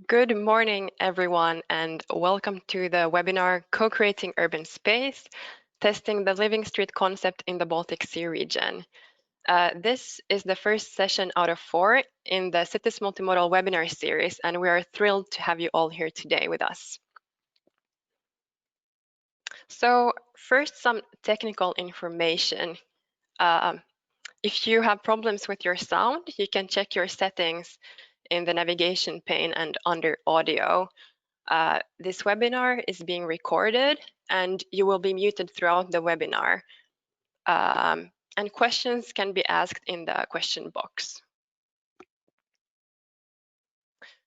Good morning, everyone, and welcome to the webinar Co-Creating Urban Space, Testing the Living Street Concept in the Baltic Sea Region. This is the first session out of 4 in the Cities Multimodal webinar series, and we are thrilled to have you all here today with us. So first, some technical information. If you have problems with your sound, you can check your settings in the navigation pane and under audio. This webinar is being recorded and you will be muted throughout the webinar. And questions can be asked in the question box.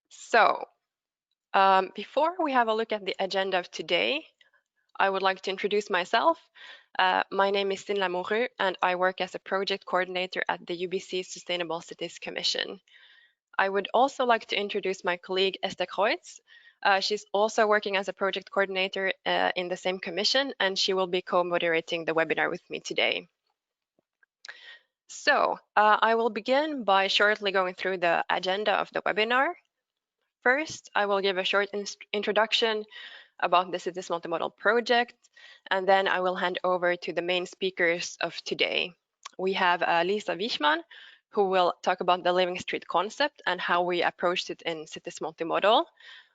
So before we have a look at the agenda of today, I would like to introduce myself. My name is Stine Lamoureux and I work as a project coordinator at the UBC Sustainable Cities Commission. I would also like to introduce my colleague Esther Kreutz. She's also working as a project coordinator in the same commission, and she will be co-moderating the webinar with me today. So I will begin by shortly going through the agenda of the webinar. First, I will give a short introduction about the Cities Multimodal project, and then I will hand over to the main speakers of today. We have Lisa Vichmann, who will talk about the living street concept and how we approached it in Cities Multimodal.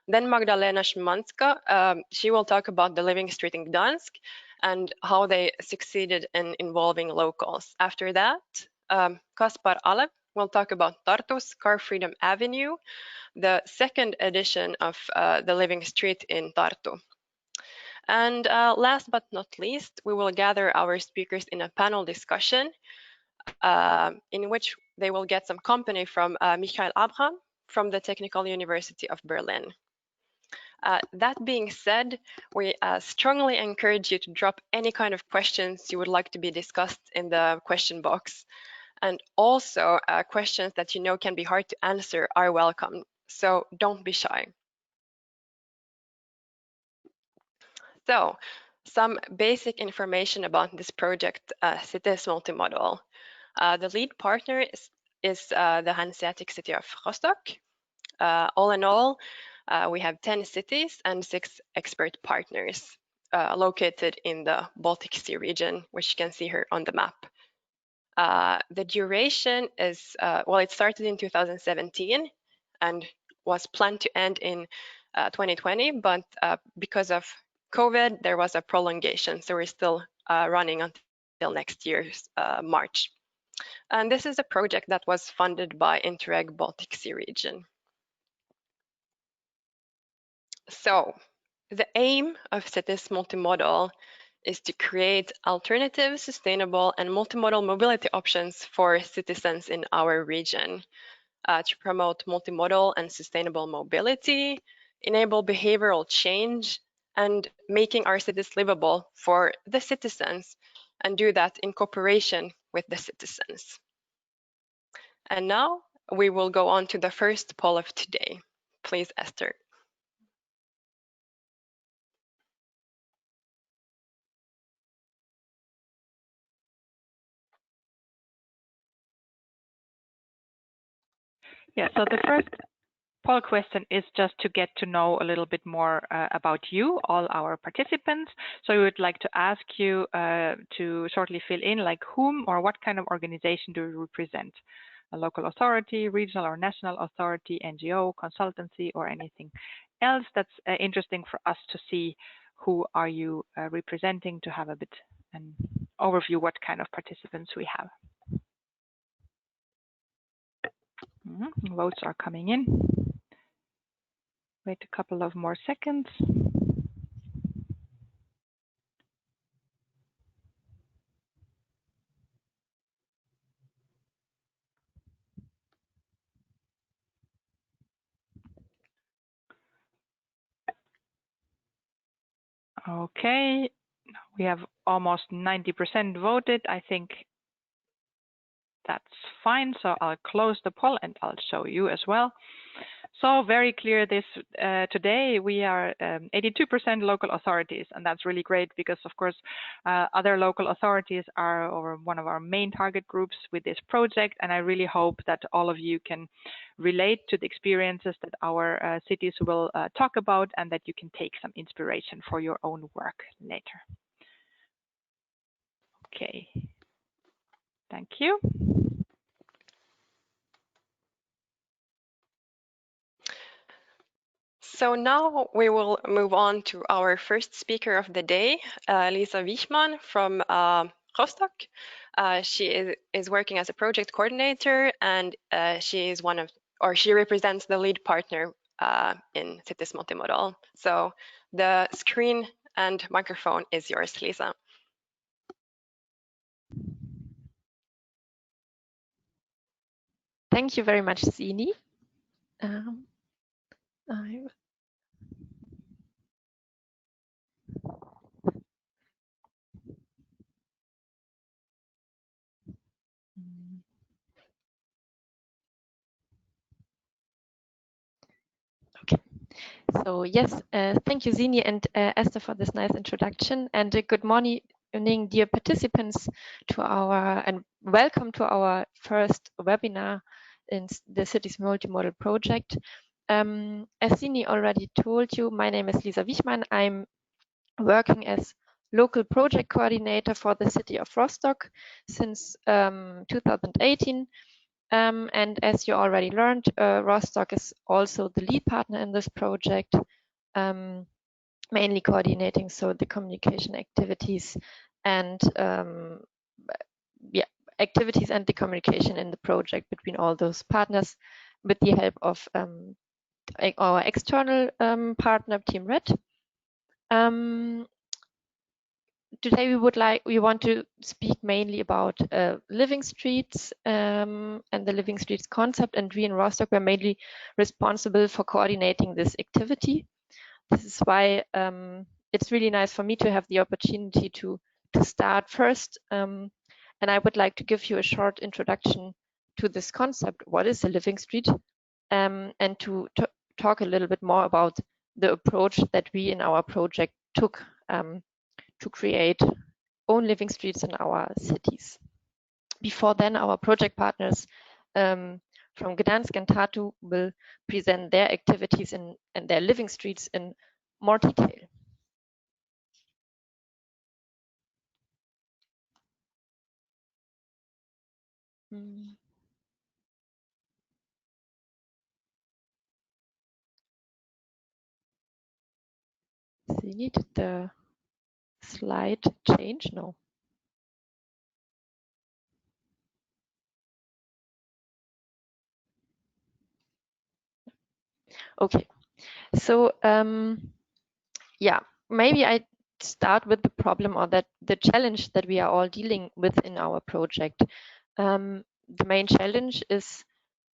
Then Magdalena Szymanska, she will talk about the living street in Gdansk and how they succeeded in involving locals. After that, Kaspar Alev will talk about Tartu's Car Freedom Avenue, the second edition of the living street in Tartu. And last but not least, we will gather our speakers in a panel discussion in which they will get some company from Michael Abraham from the Technical University of Berlin. That being said, we strongly encourage you to drop any kind of questions you would like to be discussed in the question box. And also questions that you know can be hard to answer are welcome, so don't be shy. So, some basic information about this project, Cities Multimodal. The lead partner is the Hanseatic city of Rostock. All in all, we have 10 cities and 6 expert partners located in the Baltic Sea region, which you can see here on the map. The duration is, well, it started in 2017 and was planned to end in 2020, but because of COVID, there was a prolongation, so we're still running until next year's March. And this is a project that was funded by Interreg Baltic Sea Region. So the aim of Cities Multimodal is to create alternative, sustainable, and multimodal mobility options for citizens in our region to promote multimodal and sustainable mobility, enable behavioral change, and making our cities livable for the citizens, and do that in cooperation with the citizens. And now we will go on to the first poll of today. Please, Esther. Yeah, so the first poll question is just to get to know a little bit more about you, all our participants. So we would like to ask you to shortly fill in like whom or what kind of organization do you represent? A local authority, regional or national authority, NGO, consultancy, or anything else that's interesting for us to see who are you representing, to have a bit an overview what kind of participants we have. Votes are coming in. Wait a couple of more seconds. Okay, we have almost 90% voted. I think that's fine. So I'll close the poll and I'll show you as well. So very clear this today. We are 82% local authorities, and that's really great because, of course, other local authorities are one of our main target groups with this project. And I really hope that all of you can relate to the experiences that our cities will talk about, and that you can take some inspiration for your own work later. Okay, thank you. So now we will move on to our first speaker of the day, Lisa Vichmann from Rostock. She is working as a project coordinator, and she is she represents the lead partner in Cities Multimodal. So the screen and microphone is yours, Lisa. Thank you very much, Zini. Okay. So yes, thank you, Zini and Esther, for this nice introduction, and good morning, dear participants, and welcome to our first webinar in the Cities Multimodal project. As Zini already told you, my name is Lisa Vichmann. I'm working as local project coordinator for the city of Rostock since 2018. And as you already learned, Rostock is also the lead partner in this project, mainly coordinating the communication activities and activities and the communication in the project between all those partners, with the help of our external partner, Team Red. Today we want to speak mainly about living streets and the living streets concept, and we in Rostock were mainly responsible for coordinating this activity. This is why it's really nice for me to have the opportunity to start first, and I would like to give you a short introduction to this concept. What is a living street? And to talk a little bit more about the approach that we in our project took to create own living streets in our cities. Before then, our project partners from Gdansk and Tartu will present their activities and their living streets in more detail. So you needed the slide change? No. Okay, so yeah, maybe I start with the problem, or that the challenge that we are all dealing with in our project. The main challenge is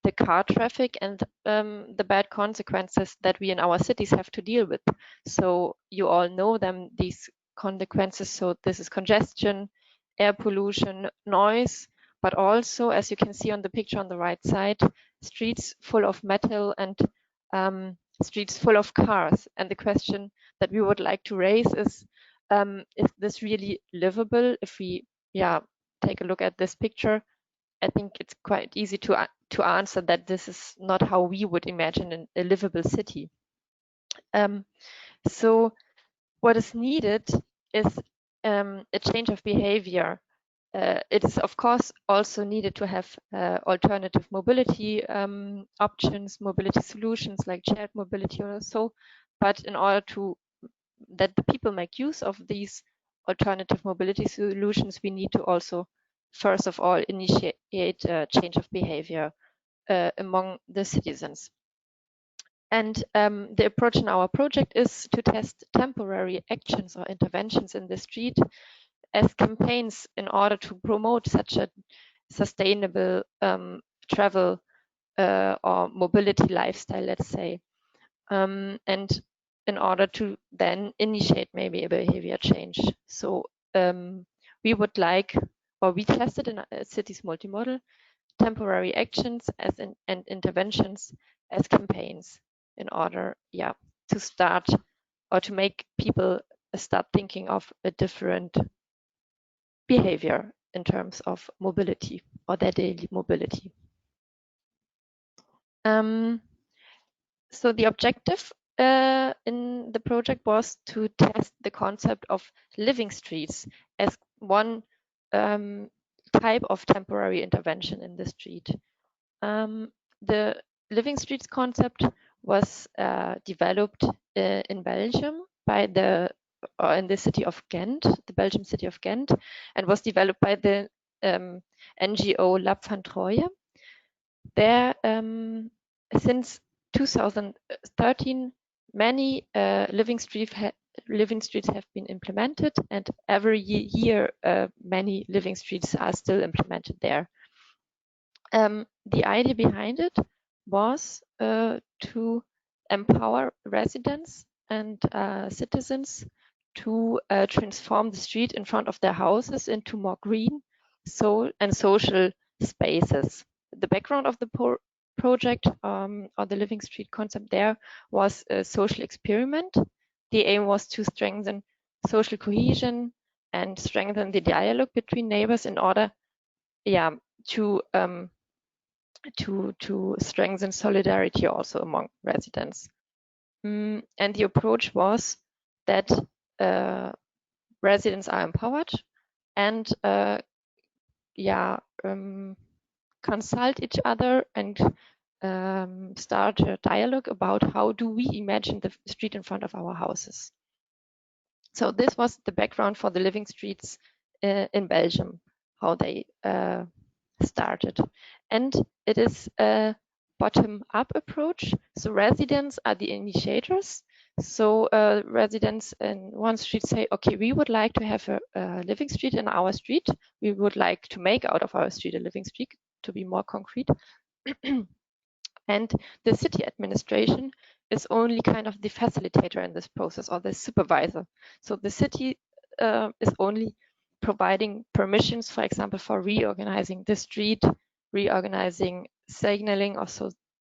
the car traffic and the bad consequences that we in our cities have to deal with. So you all know them, these consequences. So this is congestion, air pollution, noise, but also, as you can see on the picture on the right side, streets full of metal and streets full of cars. And the question that we would like to raise is this really livable? If we take a look at this picture, I think it's quite easy to answer that this is not how we would imagine a livable city. So what is needed is a change of behavior. It is, of course, also needed to have alternative mobility options, mobility solutions like shared mobility or so. But in order that the people make use of these alternative mobility solutions, we need to also, first of all, initiate a change of behavior among the citizens. And the approach in our project is to test temporary actions or interventions in the street as campaigns in order to promote such a sustainable travel or mobility lifestyle, let's say. And in order to then initiate maybe a behavior change. So we would like, or we tested in Cities Multimodal, temporary actions and interventions as campaigns in order, to start or to make people start thinking of a different behavior in terms of mobility or their daily mobility. So the objective in the project was to test the concept of living streets as one type of temporary intervention in the street. The living streets concept was developed in Belgium by in the city of Ghent, the Belgian city of Ghent, and was developed by the NGO Lab van Troje. There, since 2013, many living streets have been implemented, and every year many living streets are still implemented there. The idea behind it was to empower residents and citizens to transform the street in front of their houses into more green and social spaces. The background of the project or the living street concept there was a social experiment. The aim was to strengthen social cohesion and strengthen the dialogue between neighbors in order, to strengthen solidarity also among residents. And the approach was that residents are empowered and consult each other and start a dialogue about how do we imagine the street in front of our houses. So this was the background for the living streets in Belgium, how they started. And it is a bottom-up approach. So residents are the initiators. So residents in one street say, okay, we would like to have a living street in our street. We would like to make out of our street a living street, to be more concrete. And the city administration is only kind of the facilitator in this process, or the supervisor. So the city is only providing permissions, for example, for reorganizing the street, reorganizing signaling,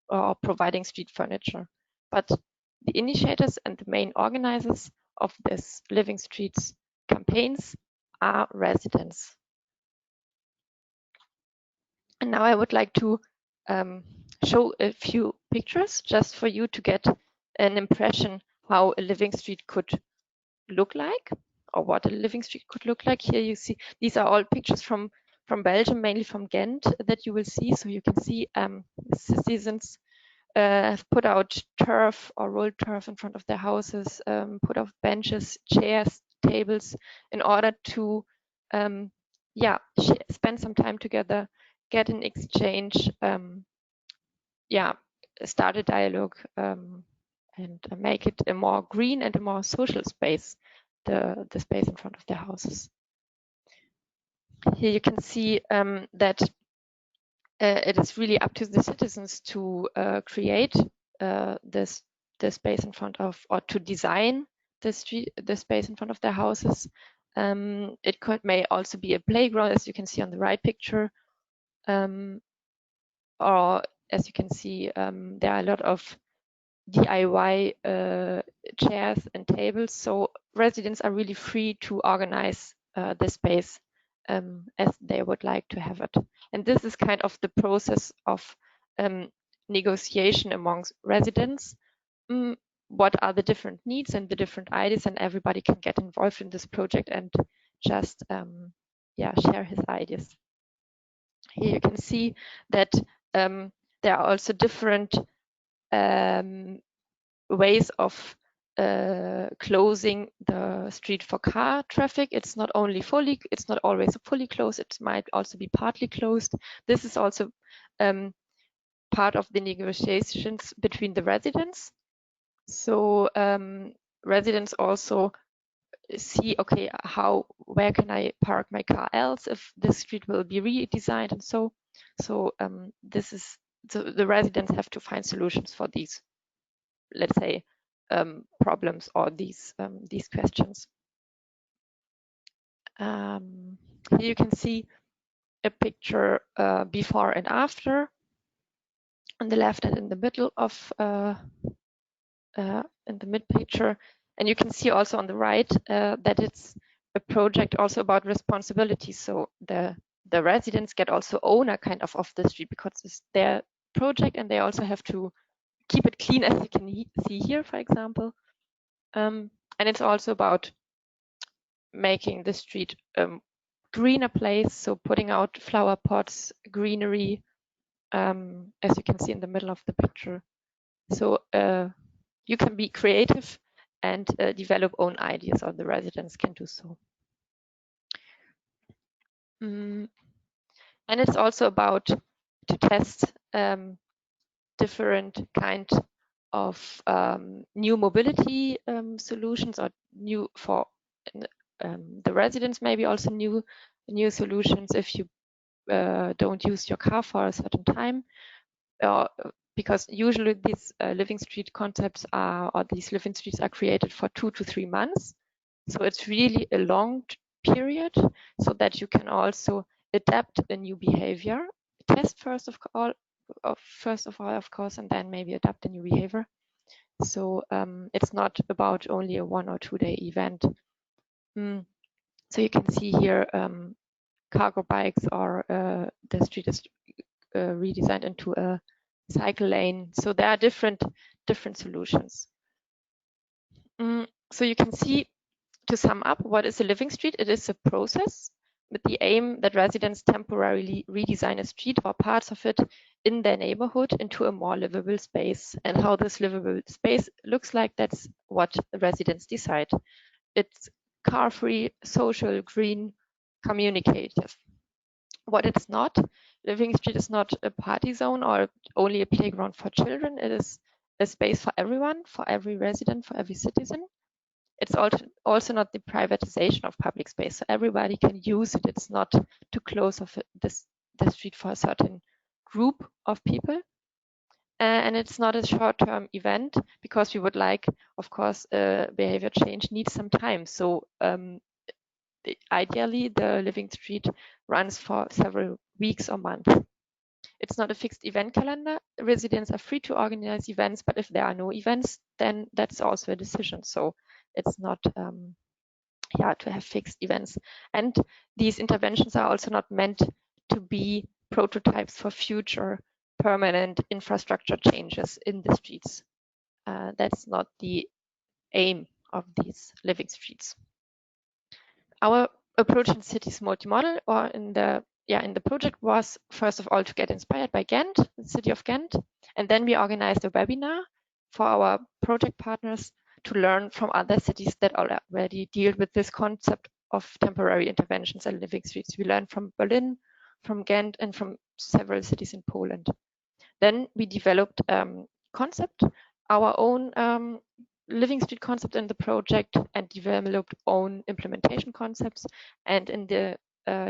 or providing street furniture. But the initiators and the main organizers of this living streets campaigns are residents. And now I would like to show a few pictures just for you to get an impression how a living street could look like, or what a living street could look like. Here you see, these are all pictures from Belgium, mainly from Ghent, that you will see. So you can see citizens have put out turf or rolled turf in front of their houses, put out benches, chairs, tables, in order to spend some time together, get an exchange, start a dialogue, and make it a more green and a more social space, the space in front of their houses. Here you can see that it is really up to the citizens to create the space in front of, or to design the space in front of their houses. It may also be a playground, as you can see on the right picture, or as you can see, there are a lot of DIY chairs and tables. So residents are really free to organize the space as they would like to have it. And this is kind of the process of negotiation amongst residents. What are the different needs and the different ideas, and everybody can get involved in this project and just share his ideas. Here you can see that there are also different ways of closing the street for car traffic. It's not always fully closed. It might also be partly closed. This is also part of the negotiations between the residents. So residents also see, okay, where can I park my car else if this street will be redesigned, and so the residents have to find solutions for these, let's say, problems or these questions. Here you can see a picture before and after. on the left and in the middle of in the mid picture. And you can see also on the right that it's a project also about responsibility. So the residents get also owner kind of the street because it's their project, and they also have to keep it clean, as you can see here, for example. And it's also about making the street greener place, so putting out flower pots, greenery, as you can see in the middle of the picture. So you can be creative and develop own ideas, or the residents can do so. And it's also about to test different kind of new mobility solutions, or new for the residents, maybe also new solutions if you don't use your car for a certain time, because usually these living street concepts are, or these living streets are created for 2 to 3 months. So it's really a long period, so that you can also adapt a new behavior, test first of all, of course, and then maybe adapt a new behavior. So it's not about only a 1 or 2 day event. So you can see here cargo bikes, or the street is redesigned into a cycle lane. So there are different solutions. So you can see, to sum up, what is a living street? It is a process with the aim that residents temporarily redesign a street or parts of it in their neighborhood into a more livable space. And how this livable space looks like, that's what the residents decide. It's car-free, social, green, communicative. What it's not, living street is not a party zone or only a playground for children. It is a space for everyone, for every resident, for every citizen. It's also not the privatization of public space, so everybody can use it. It's not to close off the street for a certain group of people. And it's not a short-term event, because we would like, of course, behavior change needs some time. So ideally, the living street runs for several weeks or months. It's not a fixed event calendar. Residents are free to organize events, but if there are no events, then that's also a decision. So it's not to have fixed events. And these interventions are also not meant to be prototypes for future permanent infrastructure changes in the streets. That's not the aim of these living streets. Our approach in cities multimodal, or in the project, was first of all to get inspired by Ghent, the city of Ghent, and then we organized a webinar for our project partners to learn from other cities that already deal with this concept of temporary interventions and living streets. We learned from Berlin, from Ghent, and from several cities in Poland. Then we developed concept, our own living street concept in the project, and developed own implementation concepts. And in the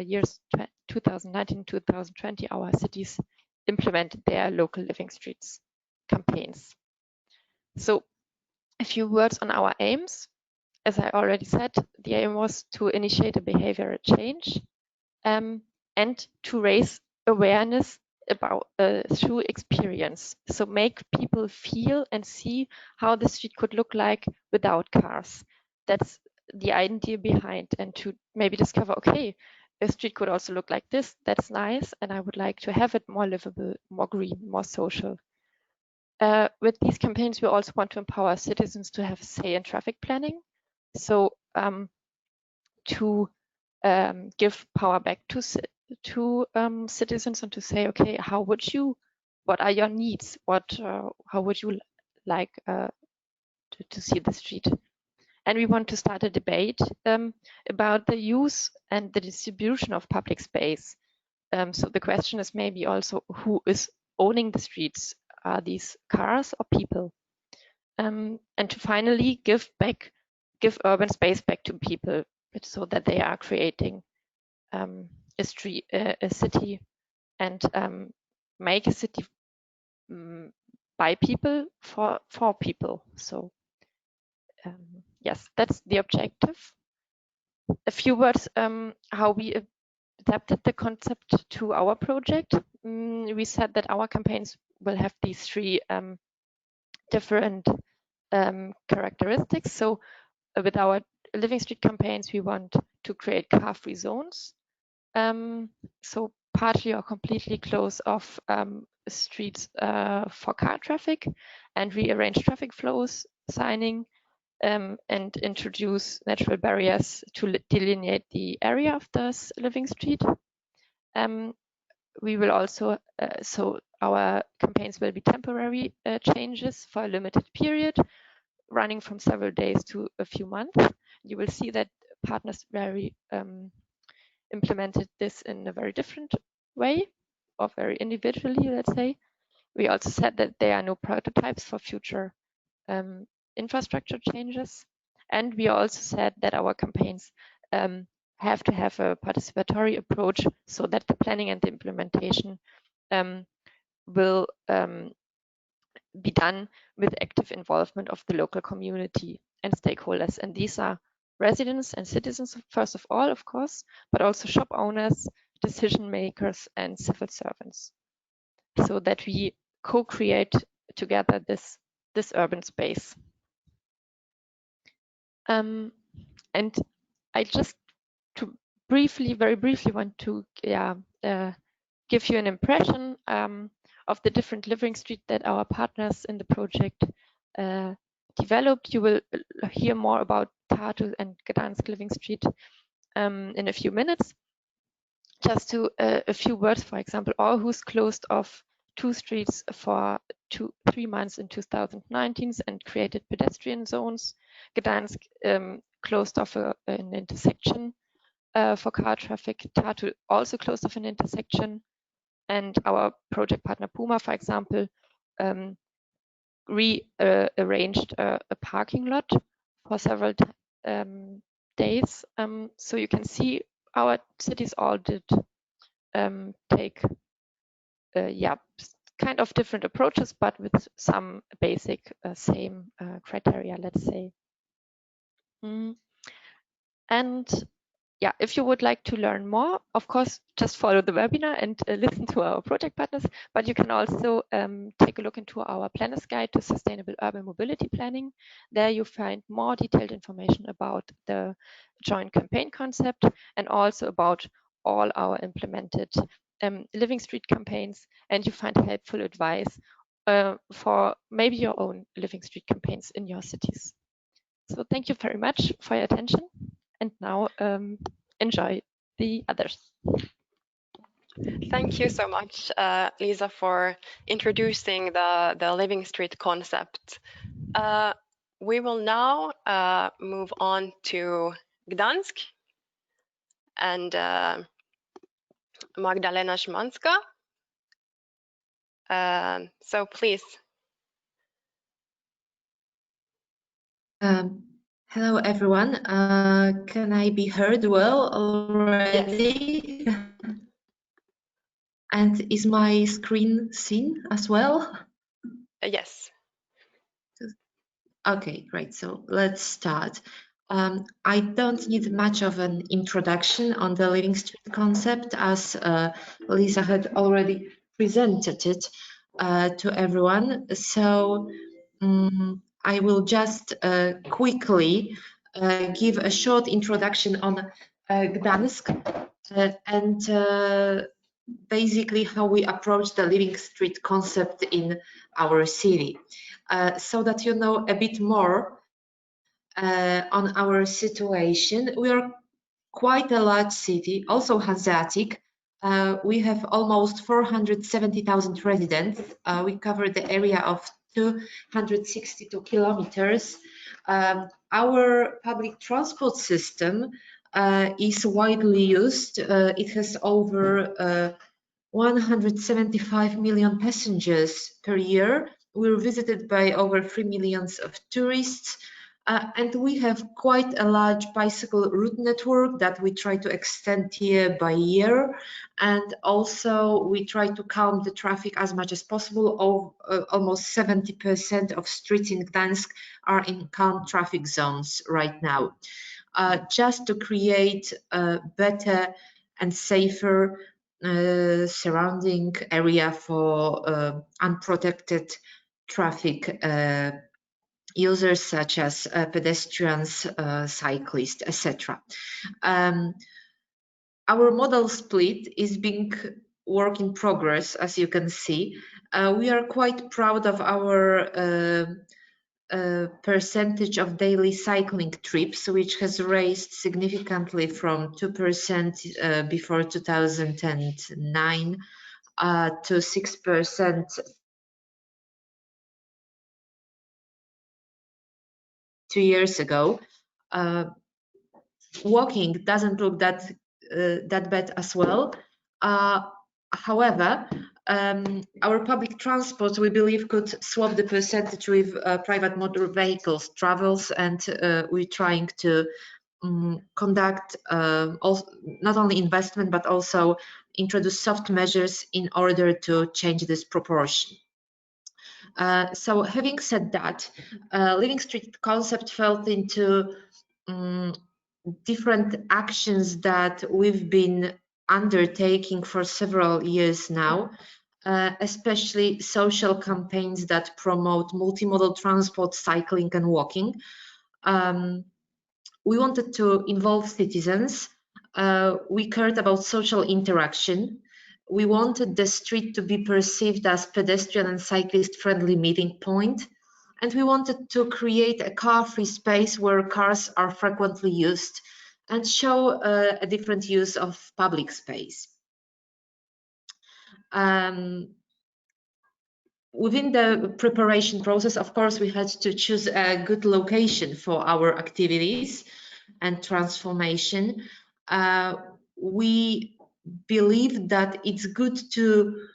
years 2019-2020, our cities implemented their local living streets campaigns. So a few words on our aims. As I already said, the aim was to initiate a behavioral change and to raise awareness about through experience. So make people feel and see how the street could look like without cars. That's the idea behind, and to maybe discover, okay, a street could also look like this. That's nice, and I would like to have it more livable, more green, more social. With these campaigns, we also want to empower citizens to have a say in traffic planning. So to give power back to citizens, and to say, okay, what are your needs? How would you like to see the street? And we want to start a debate about the use and the distribution of public space. So the question is maybe also, who is owning the streets? Are these cars or people? And to finally give urban space back to people, so that they are creating a city, and make a city by people for people. So yes, that's the objective. A few words how we adapted the concept to our project. We said that our campaigns will have these three different characteristics. So with our living street campaigns, we want to create car-free zones. So partly or completely close off streets for car traffic and rearrange traffic flows, signing, and introduce natural barriers to delineate the area of this living street. We will also, so our campaigns will be temporary changes for a limited period, running from several days to a few months. You will see that partners very implemented this in a very different way, or very individually, let's say. We also said that there are no prototypes for future infrastructure changes. And we also said that our campaigns have to have a participatory approach so that the planning and the implementation will be done with active involvement of the local community and stakeholders. And these are residents and citizens, first of all, of course, but also shop owners, decision makers, and civil servants, so that we co-create together this urban space. And I just very briefly want to give you an impression of the different living streets that our partners in the project developed. You will hear more about Tartu and Gdansk living street in a few minutes. Just to a few words, for example, Aarhus closed off 2 streets for 3 months in 2019 and created pedestrian zones. Gdansk closed off an intersection for car traffic. Tartu also closed off an intersection. And our project partner Puma, for example, rearranged a parking lot for several days. So you can see our cities all did take kind of different approaches, but with some basic same criteria, let's say. And yeah, if you would like to learn more, of course, just follow the webinar and listen to our project partners, but you can also take a look into our Planner's Guide to Sustainable Urban Mobility Planning. There you find more detailed information about the joint campaign concept and also about all our implemented living street campaigns, and you find helpful advice for maybe your own living street campaigns in your cities. So thank you very much for your attention. And now enjoy the others. Thank you so much, Lisa, for introducing the living street concept. We will now move on to Gdansk and Magdalena Szymanska. So please. Hello, everyone. Can I be heard well already? Yes. And is my screen seen as well? Yes. Okay, great. So let's start. I don't need much of an introduction on the living street concept, as Lisa had already presented it to everyone. So I will just quickly give a short introduction on Gdansk and basically how we approach the living street concept in our city, so that you know a bit more on our situation. We are quite a large city, also Hanseatic. We have almost 470,000 residents. We cover the area of 262 kilometers. Our public transport system is widely used. It has over 175 million passengers per year. We're visited by over 3 million of tourists. And we have quite a large bicycle route network that we try to extend year by year. And also we try to calm the traffic as much as possible. Almost 70% of streets in Gdansk are in calm traffic zones right now. Just to create a better and safer surrounding area for unprotected traffic users such as pedestrians, cyclists, etc. Our model split is being work in progress, as you can see. We are quite proud of our percentage of daily cycling trips, which has raised significantly from 2% before 2009 to 6% 2 years ago. Walking doesn't look that bad as well. However, our public transport, we believe, could swap the percentage with private motor vehicles travels, and we're trying to conduct also, not only investment, but also introduce soft measures in order to change this proportion. So having said that, living street concept fell into different actions that we've been undertaking for several years now, especially social campaigns that promote multimodal transport, cycling and walking. We wanted to involve citizens. We cared about social interaction. We wanted the street to be perceived as pedestrian and cyclist friendly meeting point. And we wanted to create a car-free space where cars are frequently used and show a different use of public space. Within the preparation process, of course, we had to choose a good location for our activities and transformation. We believe that it's good to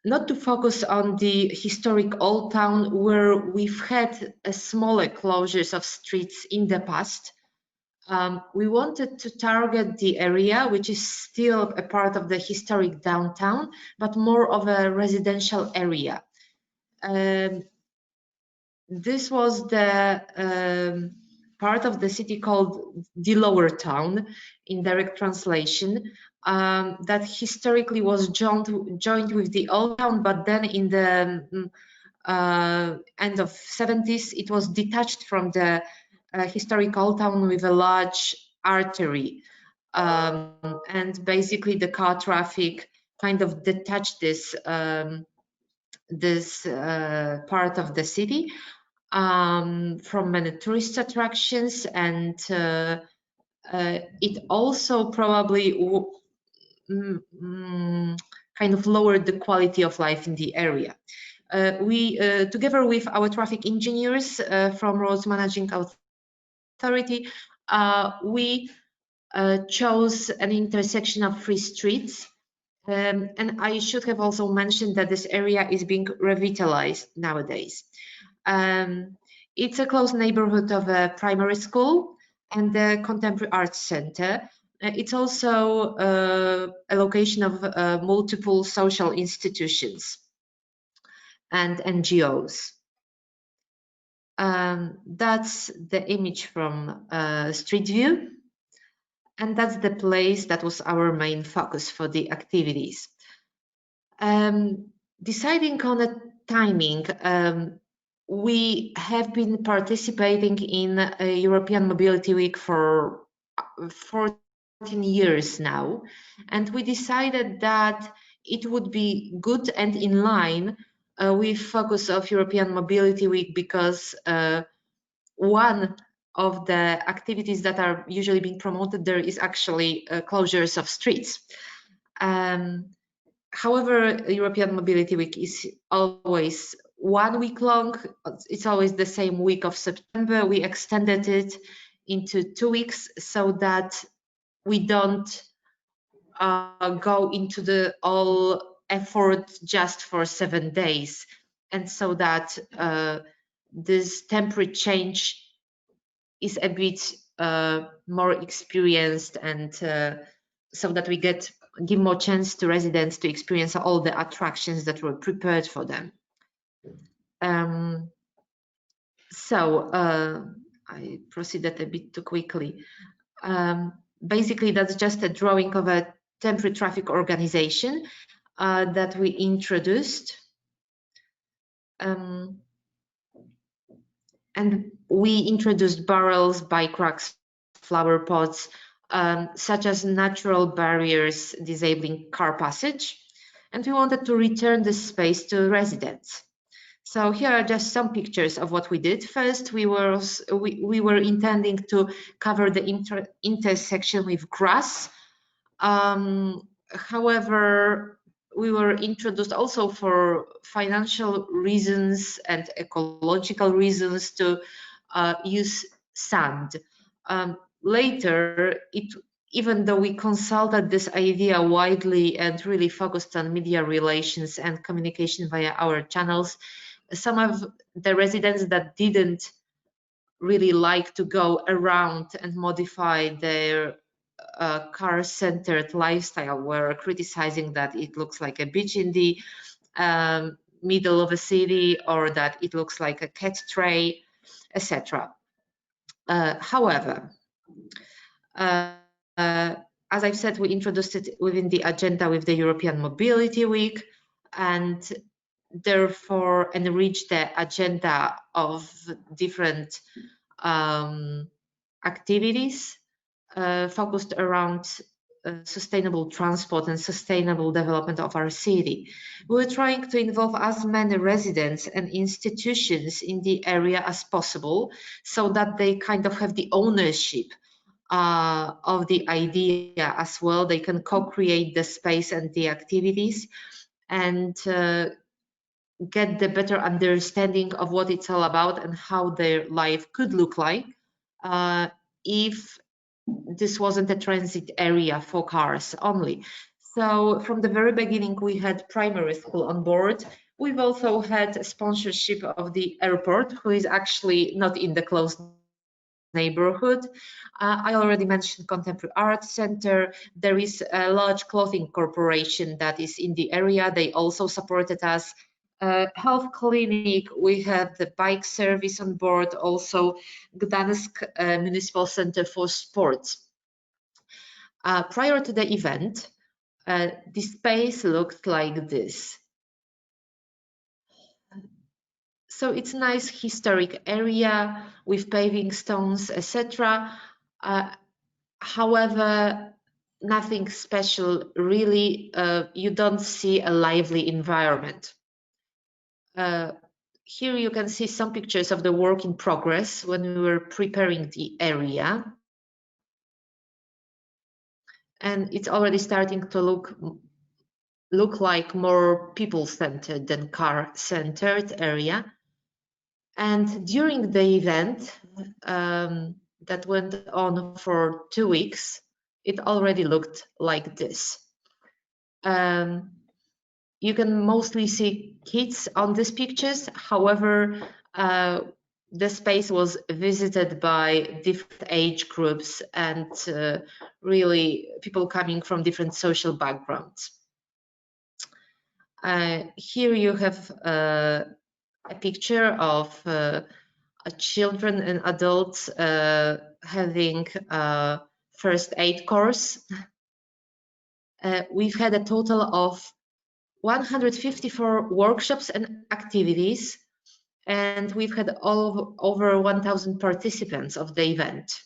not to focus on the historic old town where we've had smaller closures of streets in the past. We wanted to target the area which is still a part of the historic downtown, but more of a residential area. This was the part of the city called the Lower Town in direct translation, that historically was joined with the Old Town, but then in the end of 70s it was detached from the historic Old Town with a large artery, and basically the car traffic kind of detached this part of the city from many tourist attractions, and it also probably kind of lowered the quality of life in the area. We, together with our traffic engineers from Roads Managing Authority, we chose an intersection of 3 streets. And I should have also mentioned that this area is being revitalized nowadays. It's a close neighborhood of a primary school and the Contemporary Arts Center. It's also a location of multiple social institutions and NGOs. That's the image from Street View. And that's the place that was our main focus for the activities. Deciding on a timing, we have been participating in a European Mobility Week for 14 years now, and we decided that it would be good and in line with focus of European Mobility Week, because one of the activities that are usually being promoted there is actually closures of streets. However, European Mobility Week is always 1 week long. It's always the same week of September. We extended it into 2 weeks so that we don't go into the all effort just for 7 days, and so that this temporary change is a bit more experienced, and so that we give more chance to residents to experience all the attractions that were prepared for them. I proceeded a bit too quickly. Basically, that's just a drawing of a temporary traffic organization that we introduced. And we introduced barrels, bike racks, flower pots, such as natural barriers disabling car passage. And we wanted to return this space to residents. So here are just some pictures of what we did. First, we were intending to cover the intersection with grass. However, we were introduced also for financial reasons and ecological reasons to use sand. Later, even though we consulted this idea widely and really focused on media relations and communication via our channels, some of the residents that didn't really like to go around and modify their car-centered lifestyle were criticizing that it looks like a beach in the middle of a city, or that it looks like a cat tray, etc. However, as I've said, we introduced it within the agenda with the European Mobility Week, and therefore enriched the agenda of different activities focused around sustainable transport and sustainable development of our city. We're trying to involve as many residents and institutions in the area as possible, so that they kind of have the ownership of the idea as well. They can co-create the space and the activities, and get the better understanding of what it's all about and how their life could look like if this wasn't a transit area for cars only. So from the very beginning, we had primary school on board. We've also had a sponsorship of the airport, who is actually not in the close neighborhood. I already mentioned Contemporary Art Center. There is a large clothing corporation that is in the area. They also supported us. Health clinic, we have the bike service on board, also Gdańsk Municipal Center for Sports. Prior to the event, the space looked like this. So it's a nice historic area with paving stones, etc. However, nothing special really. You don't see a lively environment. Here you can see some pictures of the work in progress when we were preparing the area. And it's already starting to look like more people-centered than car-centered area. And during the event that went on for 2 weeks, it already looked like this. You can mostly see kids on these pictures. However, the space was visited by different age groups and really people coming from different social backgrounds. Here you have a picture of children and adults having a first aid course. We've had a total of 154 workshops and activities, and we've had over 1,000 participants of the event.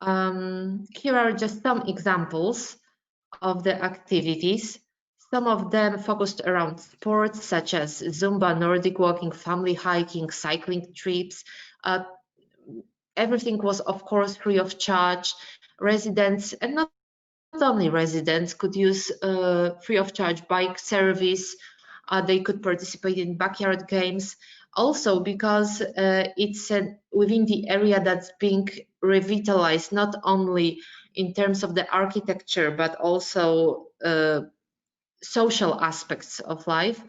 Here are just some examples of the activities. Some of them focused around sports such as Zumba, Nordic walking, family hiking, cycling trips. Everything was, of course, free of charge. Residents, and not only residents, could use free of charge bike service. They could participate in backyard games. Also, because it's within the area that's being revitalized, not only in terms of the architecture, but also social aspects of life.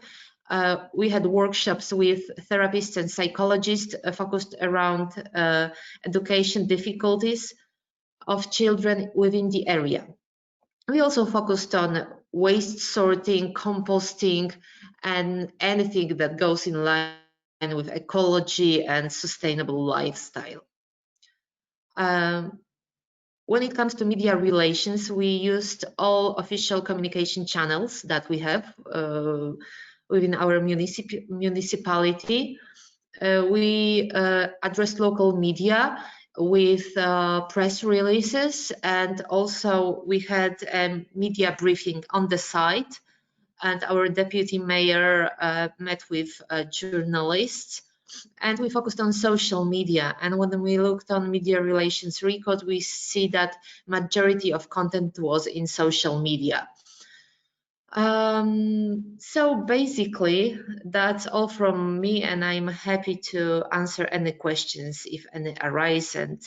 We had workshops with therapists and psychologists focused around education difficulties of children within the area. We also focused on waste sorting, composting, and anything that goes in line with ecology and sustainable lifestyle. When it comes to media relations, we used all official communication channels that we have within our municipality. We addressed local media with press releases, and also we had a media briefing on the site, and our deputy mayor met with journalists, and we focused on social media. And when we looked on media relations record, we see that majority of content was in social media. So basically, that's all from me, and I'm happy to answer any questions if any arise, and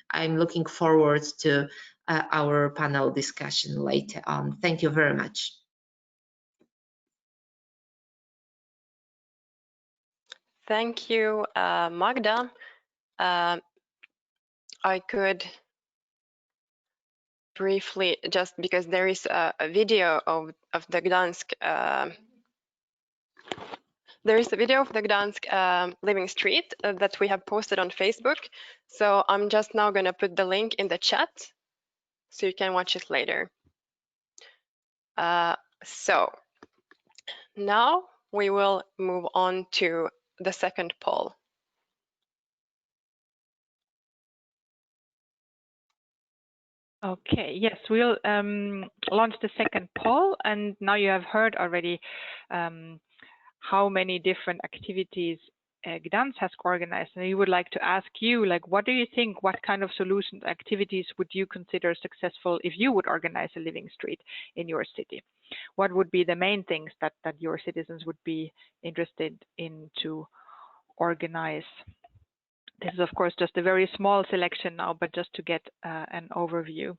I'm looking forward to our panel discussion later on. Thank you very much. Thank you, Magda. I could briefly, just because there is a video of the Gdansk, there is a video of the Gdansk living street that we have posted on Facebook. So I'm just now going to put the link in the chat so you can watch it later. So now we will move on to the second poll. Okay, yes, we'll launch the second poll, and now you have heard already how many different activities Gdansk has organized, and we would like to ask you, like, what do you think, what kind of solutions, activities would you consider successful if you would organize a living street in your city? What would be the main things that your citizens would be interested in to organize? This is, of course, just a very small selection now, but just to get an overview.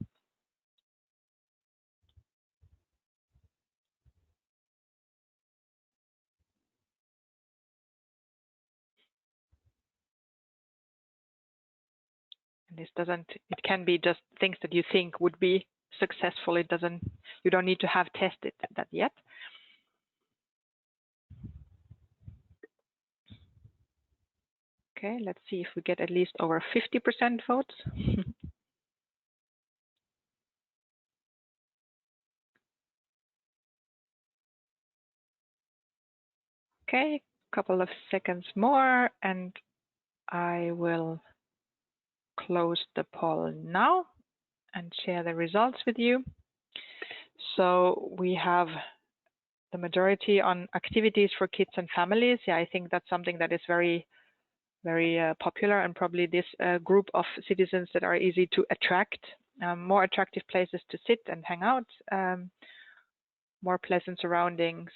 And this doesn't, it can be just things that you think would be successful. It doesn't, you don't need to have tested that yet. Okay, let's see if we get at least over 50% votes. Okay, a couple of seconds more, and I will close the poll now and share the results with you. So we have the majority on activities for kids and families. Yeah, I think that's something that is very popular, and probably this group of citizens that are easy to attract, more attractive places to sit and hang out, more pleasant surroundings,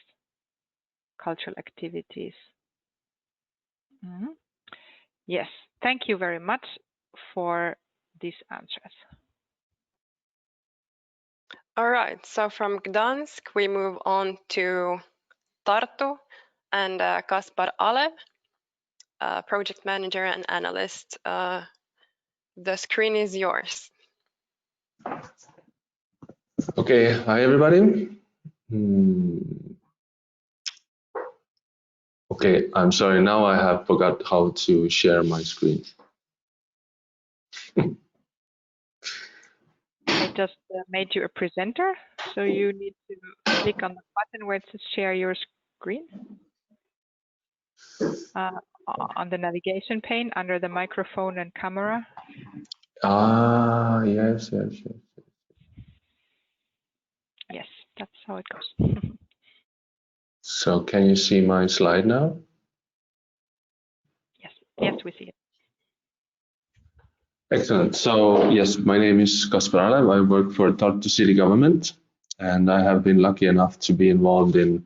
cultural activities. Yes, thank you very much for these answers. All right, so from Gdansk, we move on to Tartu and Kaspar Alev, project manager and analyst. The screen is yours. Okay, hi everybody. Okay, I'm sorry, now I have forgot how to share my screen. I just made you a presenter, so you need to click on the button where it says share your screen. On the navigation pane under the microphone and camera. Ah, yes. Yes, that's how it goes. So can you see my slide now? Yes, we see it. Excellent. So yes, my name is Kaspar Alev. I work for Tartu city government, and I have been lucky enough to be involved in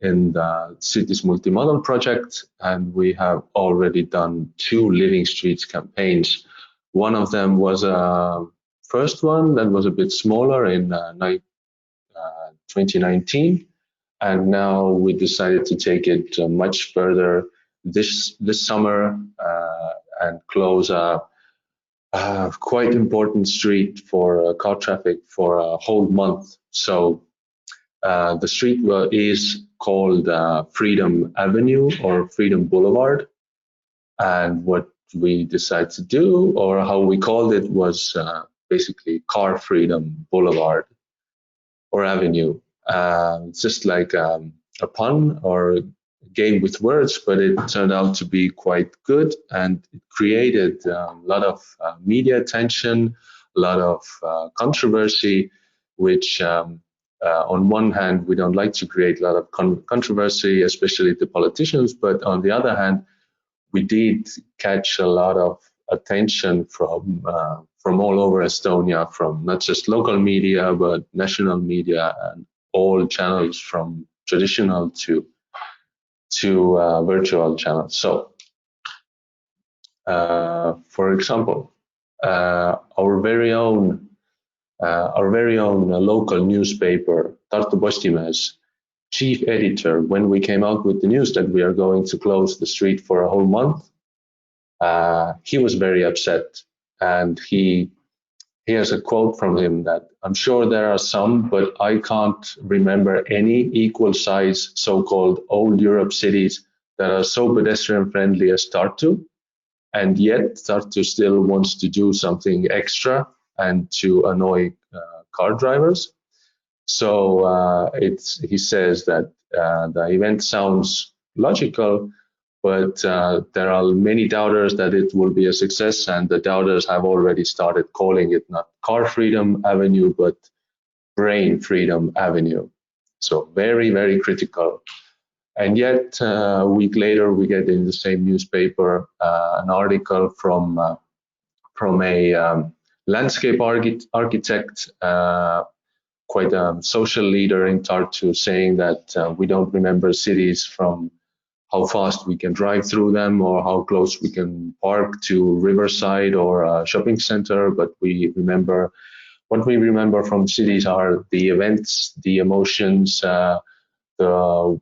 the cities multimodal project, and we have already done 2 living streets campaigns. One of them was a first one that was a bit smaller in 2019, and now we decided to take it much further this summer and close a quite important street for car traffic for a whole month. So the street is called Freedom Avenue or Freedom Boulevard, and what we decided to do, or how we called it, was basically car freedom boulevard or avenue. It's just like a pun or a game with words, but it turned out to be quite good, and it created a lot of media attention, a lot of controversy, which on one hand, we don't like to create a lot of controversy, especially the politicians, but on the other hand, we did catch a lot of attention from all over Estonia, from not just local media, but national media and all channels from traditional to virtual channels. So, for example, our very own local newspaper, Tartu Postimees chief editor, when we came out with the news that we are going to close the street for a whole month, he was very upset, and here's a quote from him that I'm sure there are some, but I can't remember any equal size so-called old Europe cities that are so pedestrian friendly as Tartu, and yet Tartu still wants to do something extra and to annoy car drivers. So he says that the event sounds logical, but there are many doubters that it will be a success, and the doubters have already started calling it not Car Freedom Avenue, but Brain Freedom Avenue. So very, very critical. And yet, a week later, we get in the same newspaper an article from a landscape architect, quite a social leader in Tartu, saying that we don't remember cities from how fast we can drive through them or how close we can park to riverside or a shopping center, but what we remember from cities are the events, the emotions, the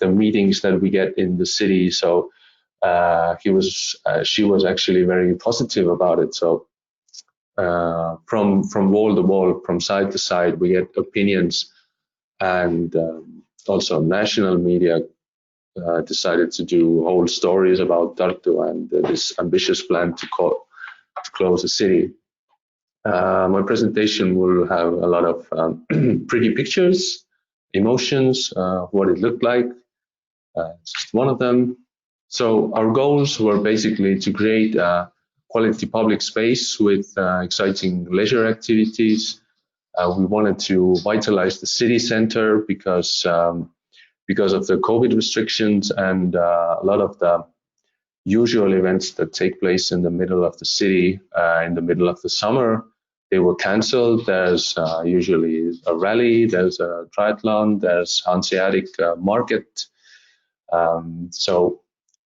meetings that we get in the city. So she was actually very positive about it. So from wall to wall, from side to side, we get opinions, and also national media decided to do whole stories about Tartu and this ambitious plan to close the city. My presentation will have a lot of pretty pictures, emotions, what it looked like. Just one of them. So our goals were basically to create a quality public space with exciting leisure activities. We wanted to vitalize the city center because of the COVID restrictions and a lot of the usual events that take place in the middle of the city in the middle of the summer, they were canceled. There's usually a rally, there's a triathlon, there's Hanseatic market. So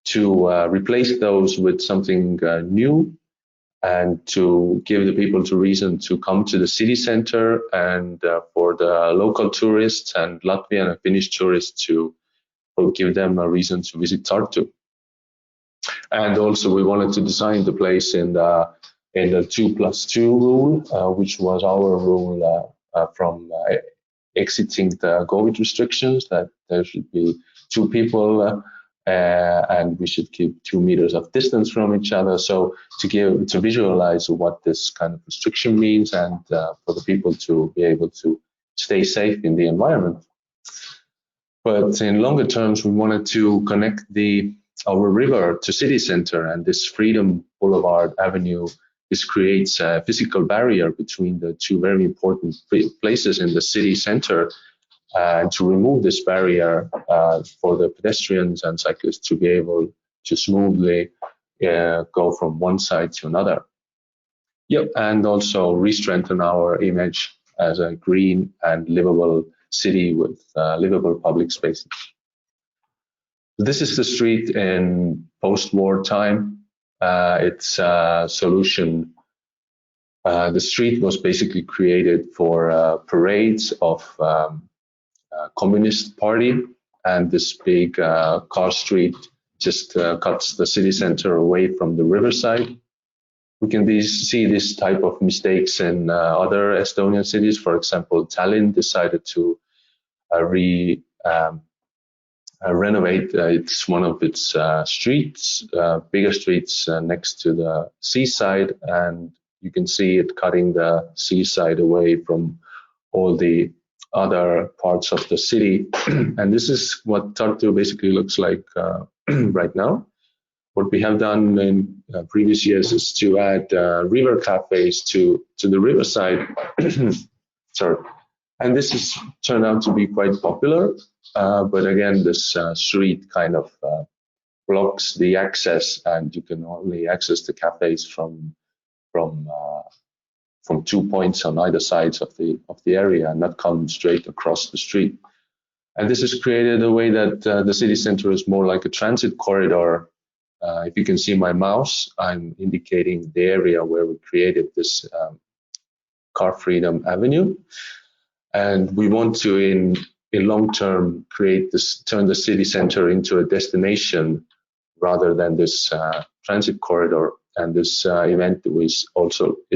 to replace those with something new and to give the people a reason to come to the city center, and for the local tourists and Latvian and Finnish tourists to give them a reason to visit Tartu. And also we wanted to design the place in the 2+2 rule, which was our rule from exiting the COVID restrictions, that there should be 2 people and we should keep 2 meters of distance from each other. So to visualize what this kind of restriction means, and for the people to be able to stay safe in the environment. But in longer terms, we wanted to connect our river to city center, and this Freedom Boulevard Avenue, this creates a physical barrier between the 2 very important places in the city center. And to remove this barrier for the pedestrians and cyclists to be able to smoothly go from one side to another. Yep, and also re-strengthen our image as a green and livable city with livable public spaces. This is the street in post-war time. It's a solution. The street was basically created for parades of Communist Party, and this big car street just cuts the city center away from the riverside. We can see this type of mistakes in other Estonian cities. For example, Tallinn decided to renovate it's one of its streets, bigger streets next to the seaside, and You can see it cutting the seaside away from all the other parts of the city. And this is what Tartu basically looks like right now. What we have done in previous years is to add river cafes to the riverside. Sorry. And this has turned out to be quite popular. But again, this street kind of blocks the access, and you can only access the cafes from 2 points on either sides of the area, and not come straight across the street. And this has created a way that the city center is more like a transit corridor. If you can see my mouse, I'm indicating the area where we created this Car Freedom Avenue. And we want to, in long term, turn the city center into a destination rather than this transit corridor. And this event is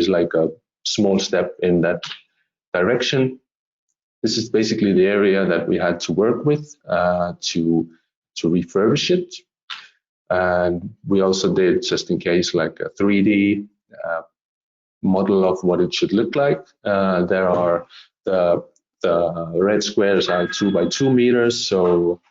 like a small step in that direction. This is basically the area that we had to work with to refurbish it. And we also did, just in case, like a 3D model of what it should look like. There are the red squares are 2 by 2 meters, so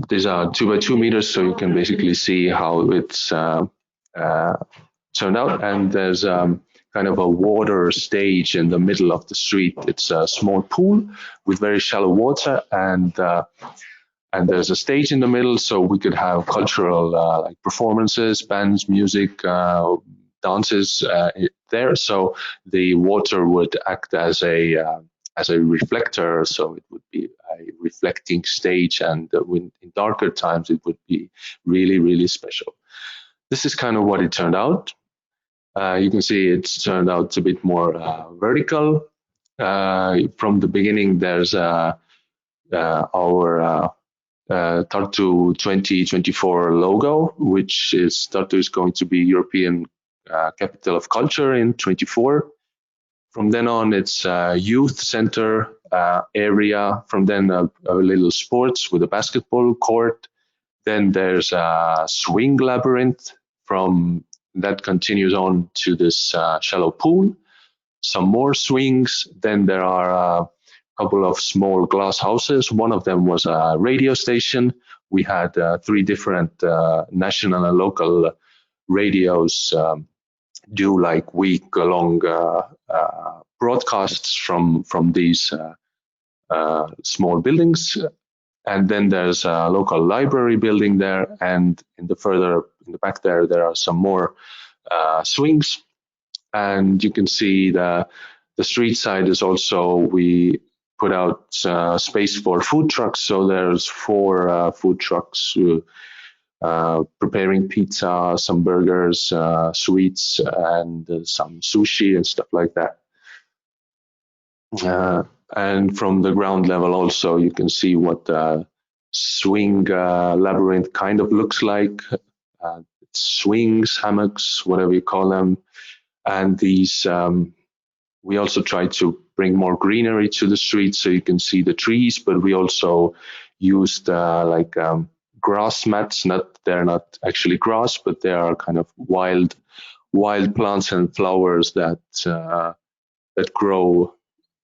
these are 2 by 2 meters, so you can basically see how it's turned out. And there's kind of a water stage in the middle of the street. It's a small pool with very shallow water, and there's a stage in the middle, so we could have cultural like performances, bands, music, dances there. So the water would act as a reflector, so it would be a reflecting stage, and in darker times it would be really, really special. This is kind of what it turned out. You can see it's turned out a bit more vertical. From the beginning, there's our Tartu 2024 logo, which is Tartu is going to be European Capital of Culture in 24. From then on, it's a youth center area. From then, a little sports with a basketball court. Then there's a swing labyrinth. From that continues on to this shallow pool. Some more swings. Then there are a couple of small glass houses. One of them was a radio station. We had 3 different national and local radios do like week-long broadcasts from these small buildings. And then there's a local library building there, and in the back there are some more swings. And you can see the street side is also, we put out space for food trucks. So there's 4 food trucks preparing pizza, some burgers, sweets, and some sushi and stuff like that. And from the ground level also, you can see what the swing labyrinth kind of looks like. Swings, hammocks, whatever you call them. And these, we also try to bring more greenery to the street so you can see the trees, but we also used grass mats. They're not actually grass, but they are kind of wild plants and flowers that grow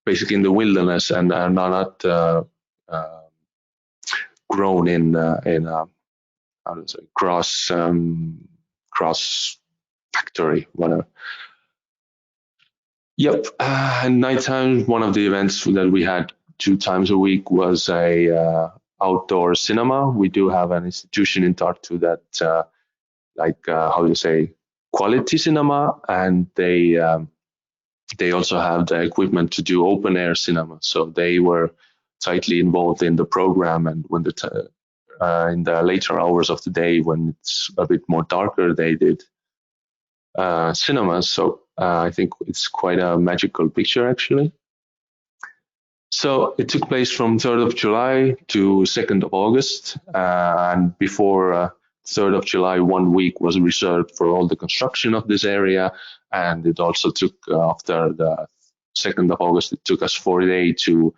basically in the wilderness and are not grown in how to say, grass factory, whatever. Yep. And nighttime, one of the events that we had 2 times a week was a outdoor cinema. We do have an institution in Tartu that how do you say, quality cinema, and they also have the equipment to do open air cinema. So they were tightly involved in the program, and when in the later hours of the day, when it's a bit more darker, they did cinema. So I think it's quite a magical picture, actually. So it took place from 3rd of July to 2nd of August. And before 3rd of July, 1 week was reserved for all the construction of this area. And it also took, after the 2nd of August, it took us 4 days to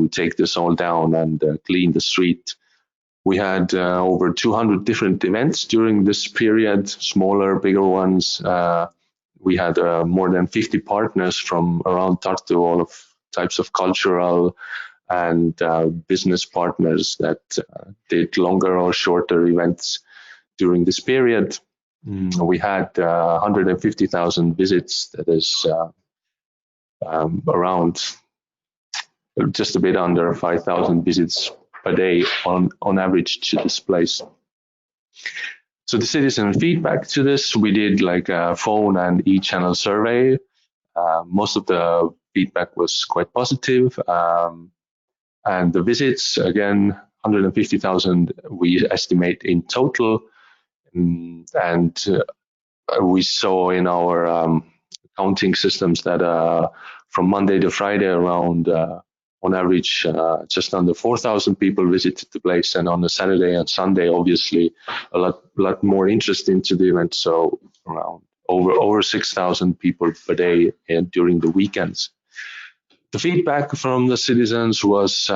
take this all down and clean the street. We had over 200 different events during this period, smaller, bigger ones. We had more than 50 partners from around Tartu, all of types of cultural and business partners that did longer or shorter events during this period. We had 150,000 visits, that is around just a bit under 5,000 visits per day on average to this place. So the citizen feedback to this, we did like a phone and e-channel survey. Most of the feedback was quite positive. And the visits, again, 150,000 we estimate in total. And we saw in our counting systems that from Monday to Friday around on average just under 4,000 people visited the place, and on a Saturday and Sunday obviously a lot more interest into the event, so around over 6,000 people per day during the weekends. The feedback from the citizens was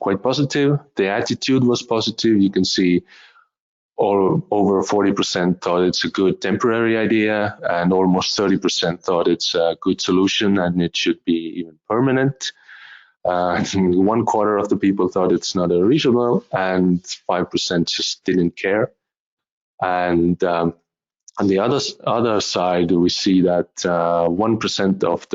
quite positive. The attitude was positive. You can see over 40% thought it's a good temporary idea, and almost 30% thought it's a good solution and it should be even permanent. I think 1/4 of the people thought it's not reasonable, and 5% just didn't care. And on the other side, we see that 1% of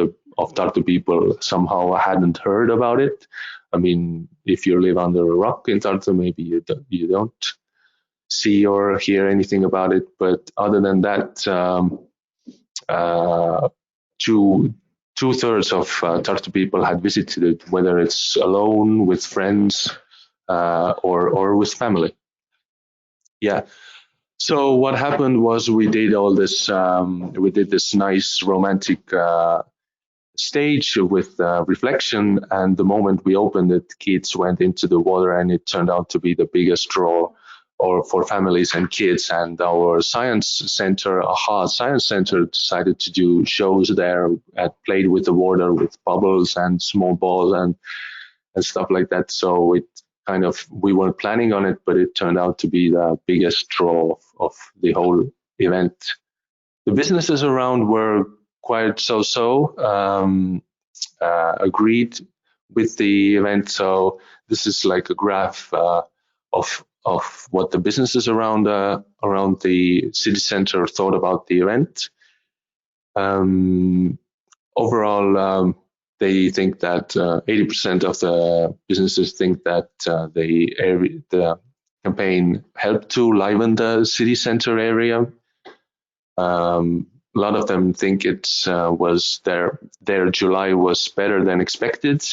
Tartu people somehow hadn't heard about it. I mean, if you live under a rock in Tartu, maybe you don't see or hear anything about it. But other than that, 2/3 of Tartu people had visited it, whether it's alone, with friends, or with family. Yeah. So what happened was we did all this. We did this nice romantic stage with reflection, and the moment we opened it, kids went into the water, and it turned out to be the biggest draw or for families and kids. And our science center, AHA Science Center, decided to do shows there and played with the water with bubbles and small balls and stuff like that. So it kind of, we weren't planning on it, but it turned out to be the biggest draw of the whole event. The businesses around were quite so-so, agreed with the event. So this is like a graph of what the businesses around the city center thought about the event. Overall, they think that 80% of the businesses think that the campaign helped to liven the city center area. A lot of them think it was their July was better than expected.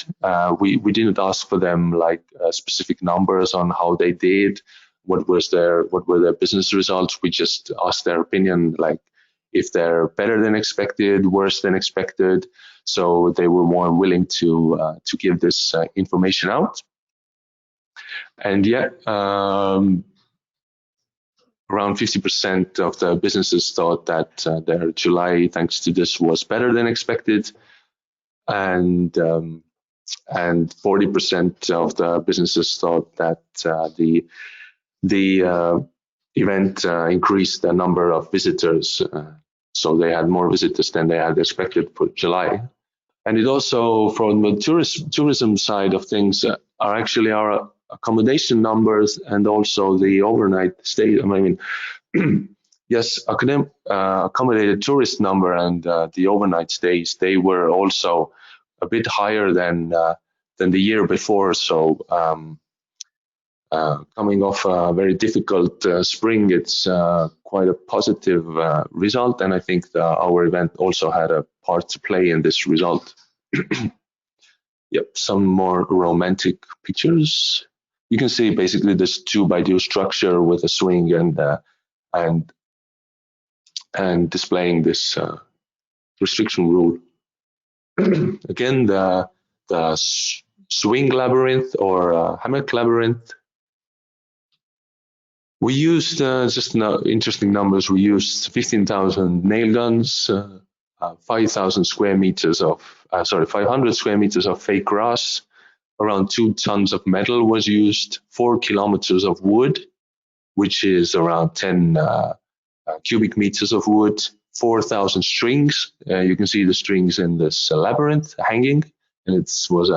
We didn't ask for them like specific numbers on how they did, what were their business results. We just asked their opinion, like if they're better than expected, worse than expected. So they were more willing to give this information out. And yet, around 50% of the businesses thought that their July, thanks to this, was better than expected, and 40% of the businesses thought that the event increased the number of visitors, so they had more visitors than they had expected for July. And it also, from the tourism side of things, are actually our accommodation numbers and also the overnight stay. I mean, yes, accommodated tourist number and the overnight stays, they were also a bit higher than the year before. So coming off a very difficult spring, it's quite a positive result, and I think our event also had a part to play in this result. Yep, some more romantic pictures. You can see basically this 2x2 structure with a swing and displaying this restriction rule. Again, the swing labyrinth or hammock labyrinth. We used just interesting numbers. We used 15,000 nail guns, 500 square meters of fake grass, around 2 tons of metal was used, 4 kilometers of wood, which is around 10 cubic meters of wood, 4,000 strings. You can see the strings in this labyrinth hanging, and it was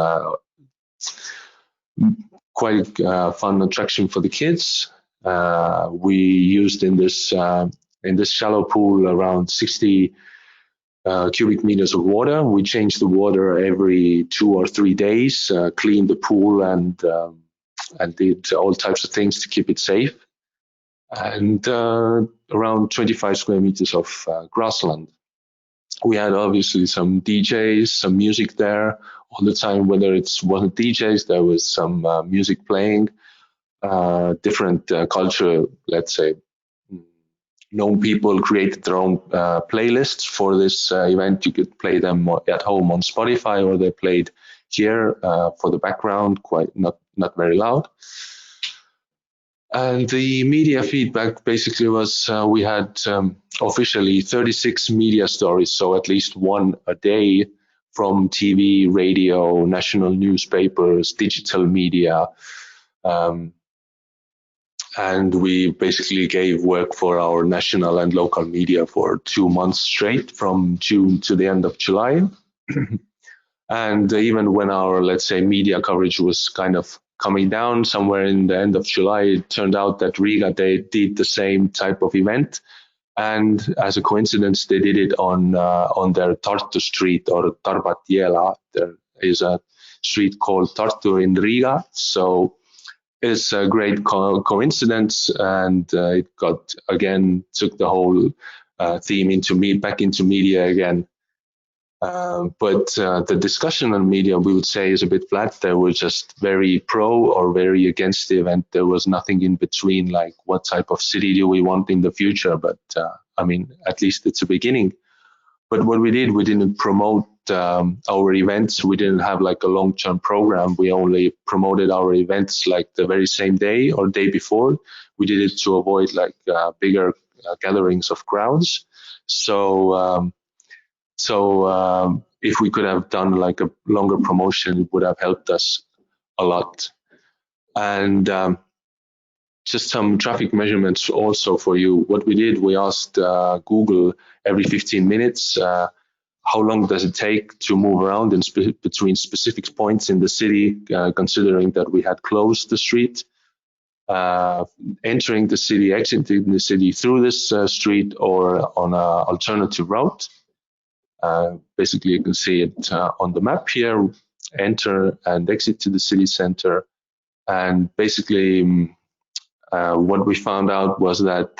quite a fun attraction for the kids. We used in this shallow pool around 60 cubic meters of water. We changed the water every 2 or 3 days, cleaned the pool, and did all types of things to keep it safe. And around 25 square meters of grassland. We had obviously some DJs, some music there all the time. Whether it wasn't DJs, there was some music playing. Different culture, let's say, known people created their own playlists for this event. You could play them at home on Spotify, or they played here for the background, quite not very loud. And the media feedback basically was we had officially 36 media stories, so at least one a day from TV, radio, national newspapers, digital media. And we basically gave work for our national and local media for 2 months straight, from June to the end of July. And even when our, let's say, media coverage was kind of coming down somewhere in the end of July, it turned out that Riga, they did the same type of event. And as a coincidence, they did it on their Tartu street, or Tarbatiela. There is a street called Tartu in Riga. So it's a great coincidence, and it took the whole theme back into media again. But the discussion on media, we would say, is a bit flat. They were just very pro or very against the event. There was nothing in between, like what type of city do we want in the future. But I mean, at least it's a beginning. But what we did, we didn't promote our events. We didn't have like a long-term program. We only promoted our events like the very same day or day before. We did it to avoid like bigger gatherings of crowds. So if we could have done like a longer promotion, it would have helped us a lot. And just some traffic measurements also for you. What we did, we asked Google every 15 minutes, how long does it take to move around between specific points in the city, considering that we had closed the street, entering the city, exiting the city through this street, or on an alternative route. Basically, you can see it on the map here, enter and exit to the city center. And basically, what we found out was that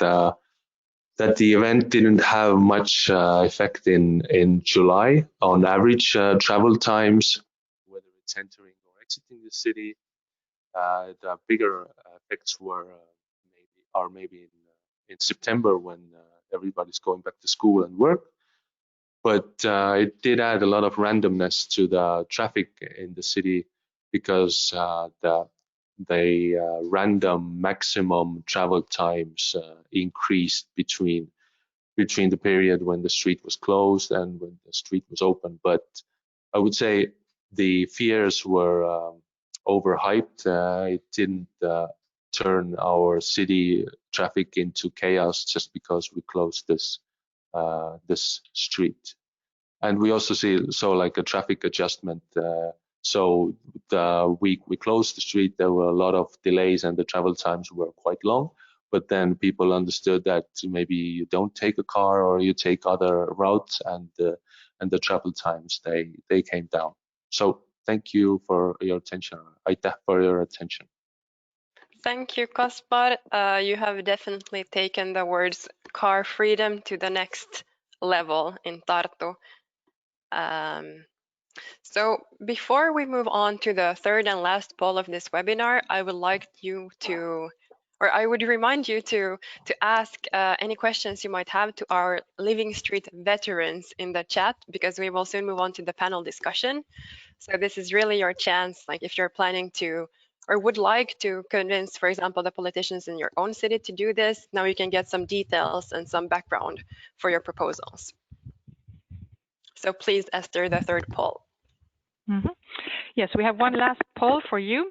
the event didn't have much effect in July. On average, travel times, whether it's entering or exiting the city, the bigger effects are maybe in September, when everybody's going back to school and work. But it did add a lot of randomness to the traffic in the city, because the random maximum travel times increased between the period when the street was closed and when the street was open. But I would say the fears were overhyped. It didn't turn our city traffic into chaos just because we closed this street. And we also saw like a traffic adjustment. So the week we closed the street, there were a lot of delays and the travel times were quite long. But then people understood that maybe you don't take a car or you take other routes, and the travel times, they came down. So thank you for your attention. Aitäh for your attention. Thank you, Kaspar. You have definitely taken the words car freedom to the next level in Tartu. So before we move on to the third and last poll of this webinar, I would like you to, or I would remind you to ask any questions you might have to our Living Street veterans in the chat, because we will soon move on to the panel discussion. So this is really your chance, like if you're planning to or would like to convince, for example, the politicians in your own city to do this, now you can get some details and some background for your proposals. So please, Esther, the third poll. Mm-hmm. Yes, we have one last poll for you.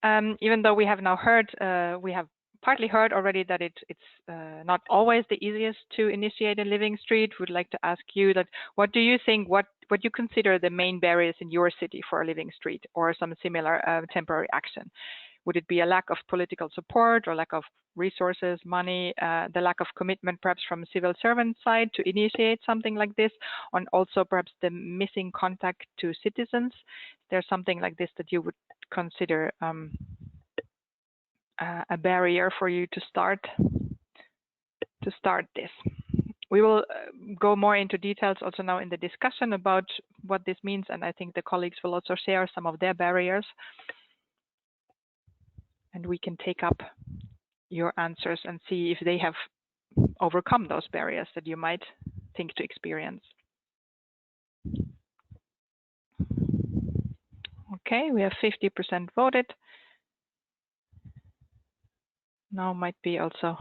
Even though we have now heard, we have partly heard already that it's not always the easiest to initiate a living street. We'd like to ask you that what do you think, what you consider the main barriers in your city for a living street or some similar temporary action? Would it be a lack of political support or lack of resources, money, the lack of commitment perhaps from civil servant side to initiate something like this, and also perhaps the missing contact to citizens? There's something like this that you would consider a barrier for you to start this. We will go more into details also now in the discussion about what this means, and I think the colleagues will also share some of their barriers, and we can take up your answers and see if they have overcome those barriers that you might think to experience. Okay, we have 50% voted. Now might be also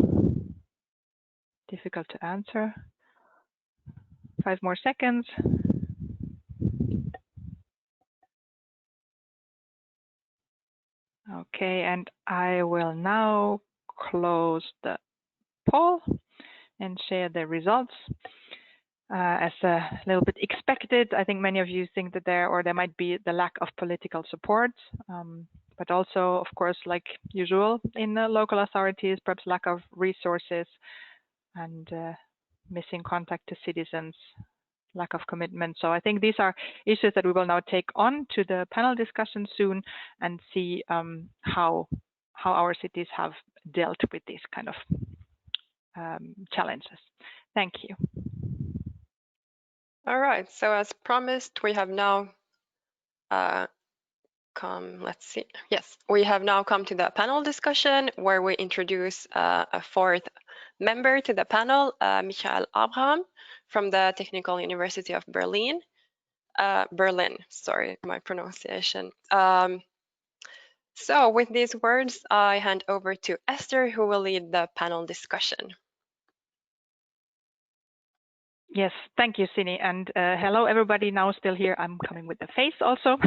difficult to answer. 5 more seconds. Okay, and I will now close the poll and share the results. As a little bit expected, I think many of you think that there might be the lack of political support, but also, of course, like usual in the local authorities, perhaps lack of resources and missing contact to citizens, lack of commitment. So I think these are issues that we will now take on to the panel discussion soon and see how our cities have dealt with these kind of challenges. Thank you. All right, so as promised, we have now let's see. Yes, we have now come to the panel discussion where we introduce a fourth member to the panel, Michael Abraham from the Technical University of Berlin. Berlin, sorry, my pronunciation. So with these words, I hand over to Esther, who will lead the panel discussion. Yes, thank you, Sini. And hello, everybody now still here. I'm coming with the face also.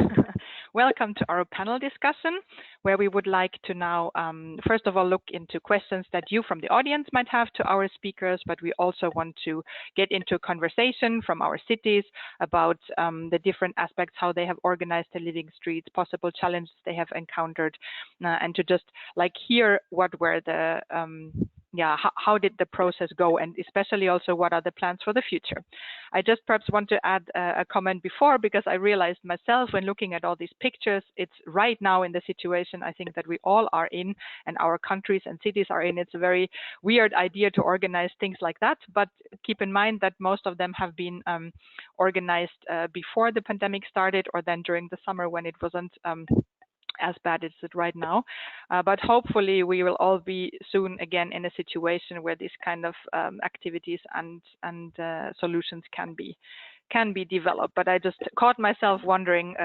Welcome to our panel discussion, where we would like to now, first of all, look into questions that you from the audience might have to our speakers, but we also want to get into a conversation from our cities about the different aspects, how they have organized the living streets, possible challenges they have encountered, and to just like hear what were the how did the process go, and especially also what are the plans for the future. I just perhaps want to add a comment before, because I realized myself when looking at all these pictures, it's right now in the situation I think that we all are in and our countries and cities are in. It's a very weird idea to organize things like that, but keep in mind that most of them have been organized before the pandemic started, or then during the summer when it wasn't as bad as it right now, but hopefully we will all be soon again in a situation where these kind of activities and solutions can be developed. But I just caught myself wondering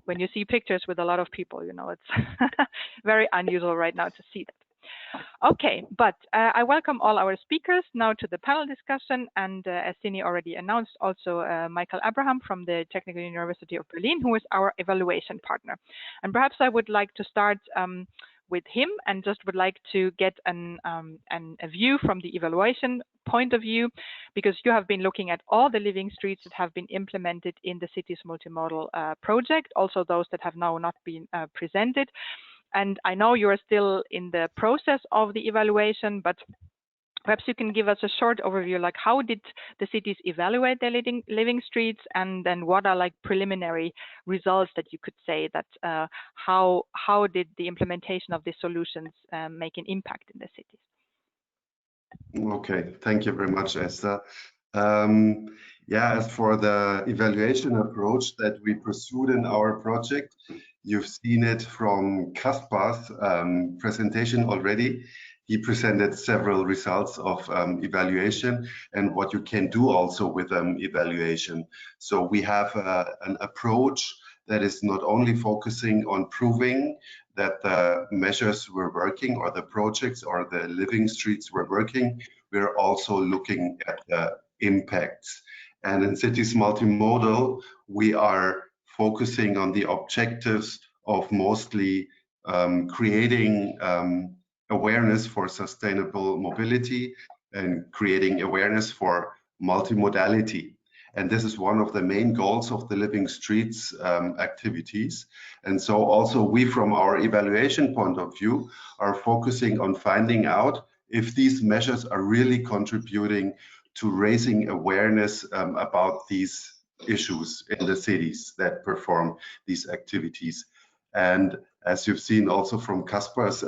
when you see pictures with a lot of people, you know, it's very unusual right now to see that. Okay, but I welcome all our speakers now to the panel discussion, and as Sini already announced, also Michael Abraham from the Technical University of Berlin, who is our evaluation partner. And perhaps I would like to start with him, and just would like to get a view from the evaluation point of view, because you have been looking at all the living streets that have been implemented in the cities multimodal project, also those that have now not been presented. And I know you are still in the process of the evaluation, but perhaps you can give us a short overview, like how did the cities evaluate their living streets, and then what are like preliminary results that you could say that how did the implementation of the solutions make an impact in the cities? Okay, thank you very much, Esther. As for the evaluation approach that we pursued in our project, you've seen it from Kaspar's presentation already. He presented several results of evaluation and what you can do also with evaluation. So we have an approach that is not only focusing on proving that the measures were working or the projects or the living streets were working, we're also looking at the impacts. And in cities multimodal, we are focusing on the objectives of mostly creating awareness for sustainable mobility and creating awareness for multimodality. And this is one of the main goals of the Living Streets activities. And so also we, from our evaluation point of view, are focusing on finding out if these measures are really contributing to raising awareness about these issues in the cities that perform these activities. And as you've seen also from Kaspar's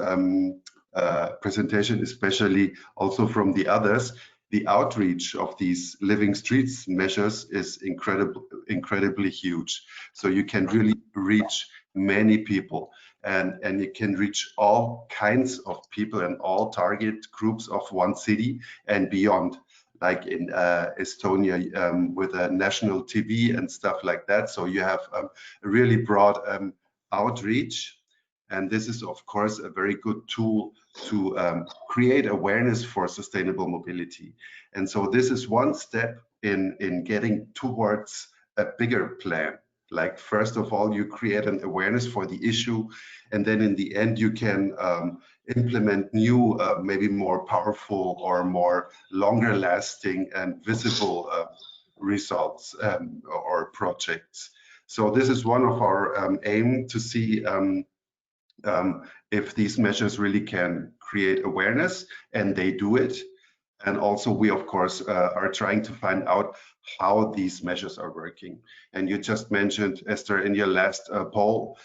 presentation, especially also from the others, the outreach of these Living Streets measures is incredibly huge. So you can really reach many people, and you can reach all kinds of people and all target groups of one city and beyond, like in Estonia with a national TV and stuff like that. So you have a really broad outreach. And this is, of course, a very good tool to create awareness for sustainable mobility. And so this is one step in getting towards a bigger plan. Like, first of all, you create an awareness for the issue, and then in the end, you can implement new, maybe more powerful or more longer lasting and visible results or projects. So this is one of our aim to see if these measures really can create awareness, and they do it. And also we, of course, are trying to find out how these measures are working. And you just mentioned, Esther, in your last poll,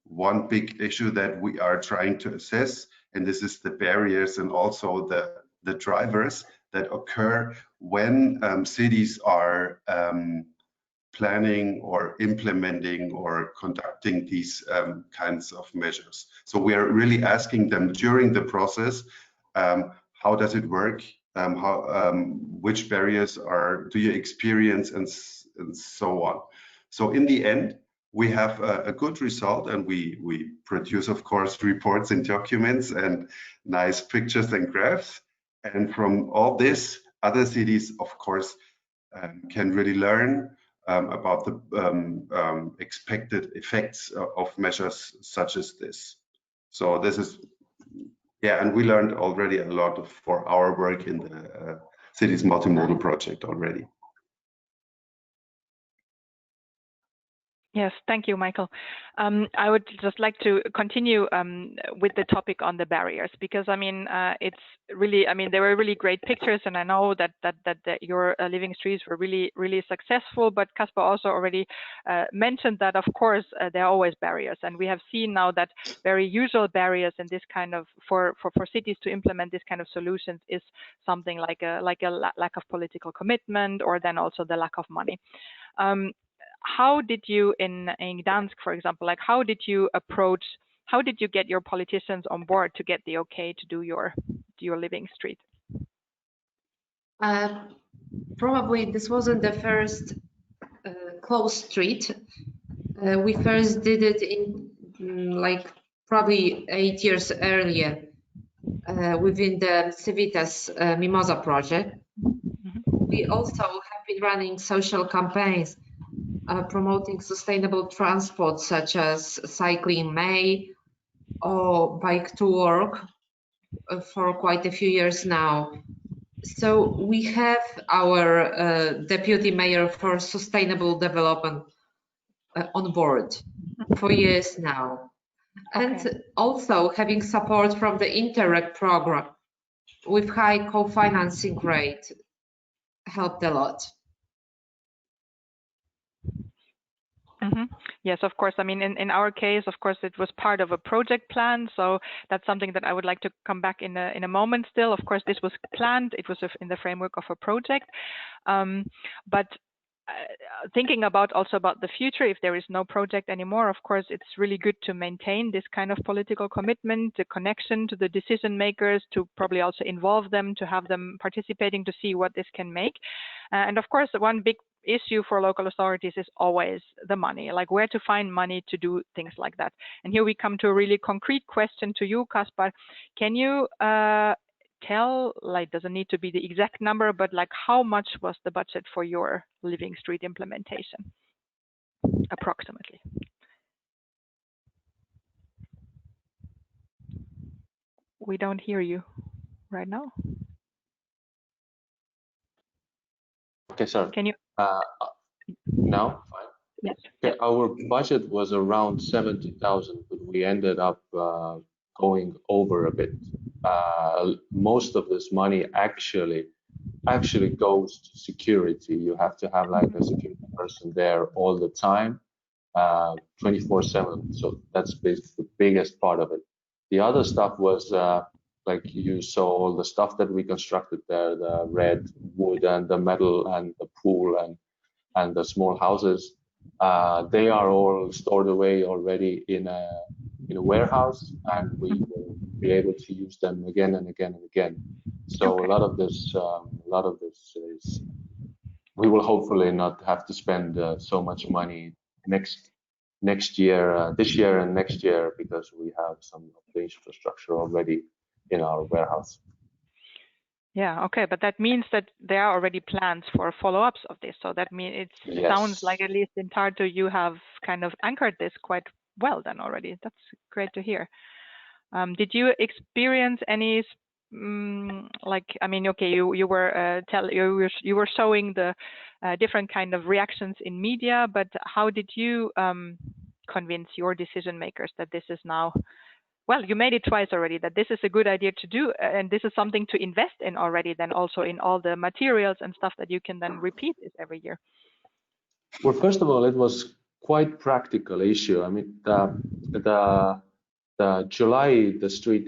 one big issue that we are trying to assess, and this is the barriers and also the drivers that occur when cities are planning or implementing or conducting these kinds of measures. So we are really asking them during the process, how does it work? Which barriers do you experience, and so on. So in the end, we have a good result, and we produce, of course, reports and documents and nice pictures and graphs. And from all this, other cities, of course, can really learn about the expected effects of measures such as this. So this is, yeah, and we learned already a lot for our work in the Cities Multimodal project already. Yes, thank you, Michael. I would just like to continue with the topic on the barriers, because I mean, it's really, I mean, they were really great pictures, and I know that your Living Streets were really successful. But Kaspar also already mentioned that, of course, there are always barriers, and we have seen now that very usual barriers in this kind of for cities to implement this kind of solutions is something like a lack of political commitment, or then also the lack of money. How did you in Gdansk, for example, like how did you get your politicians on board to get the okay to do your Living Street? Probably this wasn't the first closed street. We first did it in like probably 8 years earlier within the Civitas Mimosa project. We also have been running social campaigns promoting sustainable transport, such as Cycling May or Bike to Work, for quite a few years now. So we have our Deputy Mayor for Sustainable Development on board for years now. And also having support from the Interreg program with high co-financing rate helped a lot. Yes, of course. I mean, in our case, of course, it was part of a project plan. So that's something that I would like to come back in a moment still. Of course, this was planned. It was in the framework of a project. But thinking about the future, if there is no project anymore, of course, it's really good to maintain this kind of political commitment, the connection to the decision makers, to probably also involve them, to have them participating, to see what this can make. And of course, one big issue for local authorities is always the money, like where to find money to do things like that. And here we come to a really concrete question to you, Kaspar. Can you tell, like, doesn't need to be the exact number, but like how much was the budget for your Living Street implementation approximately? We don't hear you right now. Okay, sorry. Can you? Now? Fine. Yes. Okay, our budget was around 70,000, but we ended up going over a bit. Most of this money actually goes to security. You have to have like a security person there all the time, 24/7. So that's basically the biggest part of it. The other stuff was like you saw all the stuff that we constructed there, the red wood and the metal and the pool and the small houses. They are all stored away already in a warehouse, and we will be able to use them again and again and again. So Okay. a lot of this is, we will hopefully not have to spend so much money next year, this year and next year, because we have some of the infrastructure already in our warehouse. Yeah, okay, but that means that there are already plans for follow-ups of this. So that means it sounds like, at least in Tartu, you have kind of anchored this quite well then already. That's great to hear. Did you experience any, like, I mean, okay, you were you were showing the different kind of reactions in media, but how did you convince your decision makers that this is now? Well, you made it twice already, that this is a good idea to do, and this is something to invest in already, then also in all the materials and stuff that you can then repeat this every year. Well, first of all, it was quite practical issue. I mean, the July, the street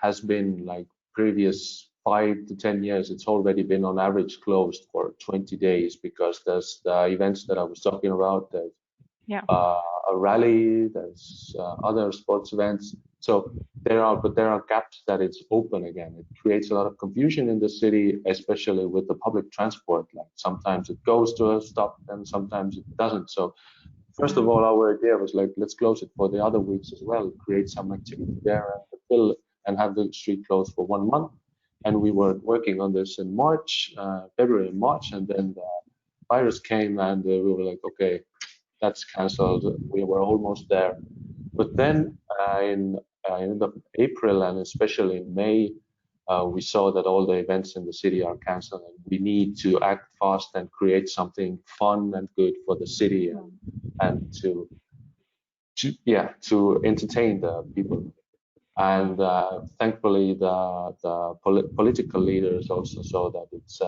has been like previous 5 to 10 years. It's already been on average closed for 20 days because there's the events that I was talking about. There's a rally, there's other sports events. So there are gaps that it's open again. It creates a lot of confusion in the city, especially with the public transport. Like sometimes it goes to a stop and sometimes it doesn't. So first of all, our idea was like, let's close it for the other weeks as well, create some activity there and fill and have the street closed for 1 month. And we were working on this in March, February and March, and then the virus came and we were like, okay, that's cancelled. We were almost there. But then in April and especially in May, we saw that all the events in the city are cancelled, and we need to act fast and create something fun and good for the city and to entertain the people. And thankfully, the political leaders also saw that it's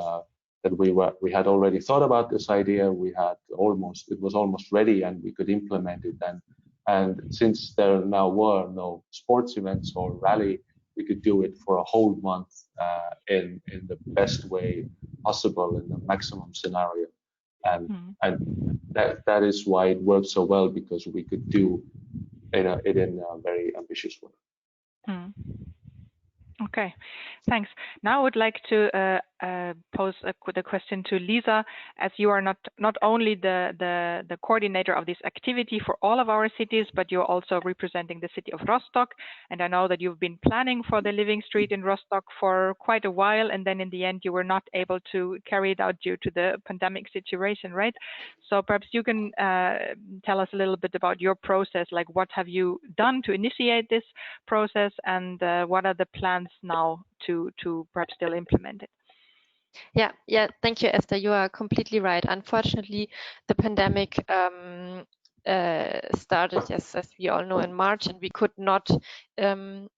that we had already thought about this idea. It was almost ready, and we could implement it. And since there now were no sports events or rally, we could do it for a whole month in the best way possible, in the maximum scenario. And that is why it worked so well, because we could do it in a very ambitious way. Okay, thanks. Now I would like to pose the question to Lisa, as you are not only the coordinator of this activity for all of our cities, but you're also representing the city of Rostock. And I know that you've been planning for the living street in Rostock for quite a while, and then in the end you were not able to carry it out due to the pandemic situation, right? So perhaps you can tell us a little bit about your process, like what have you done to initiate this process, and what are the plans now to perhaps still implement it? Yeah, thank you, Esther. You are completely right. Unfortunately, the pandemic started, yes, as we all know, in March, and we could not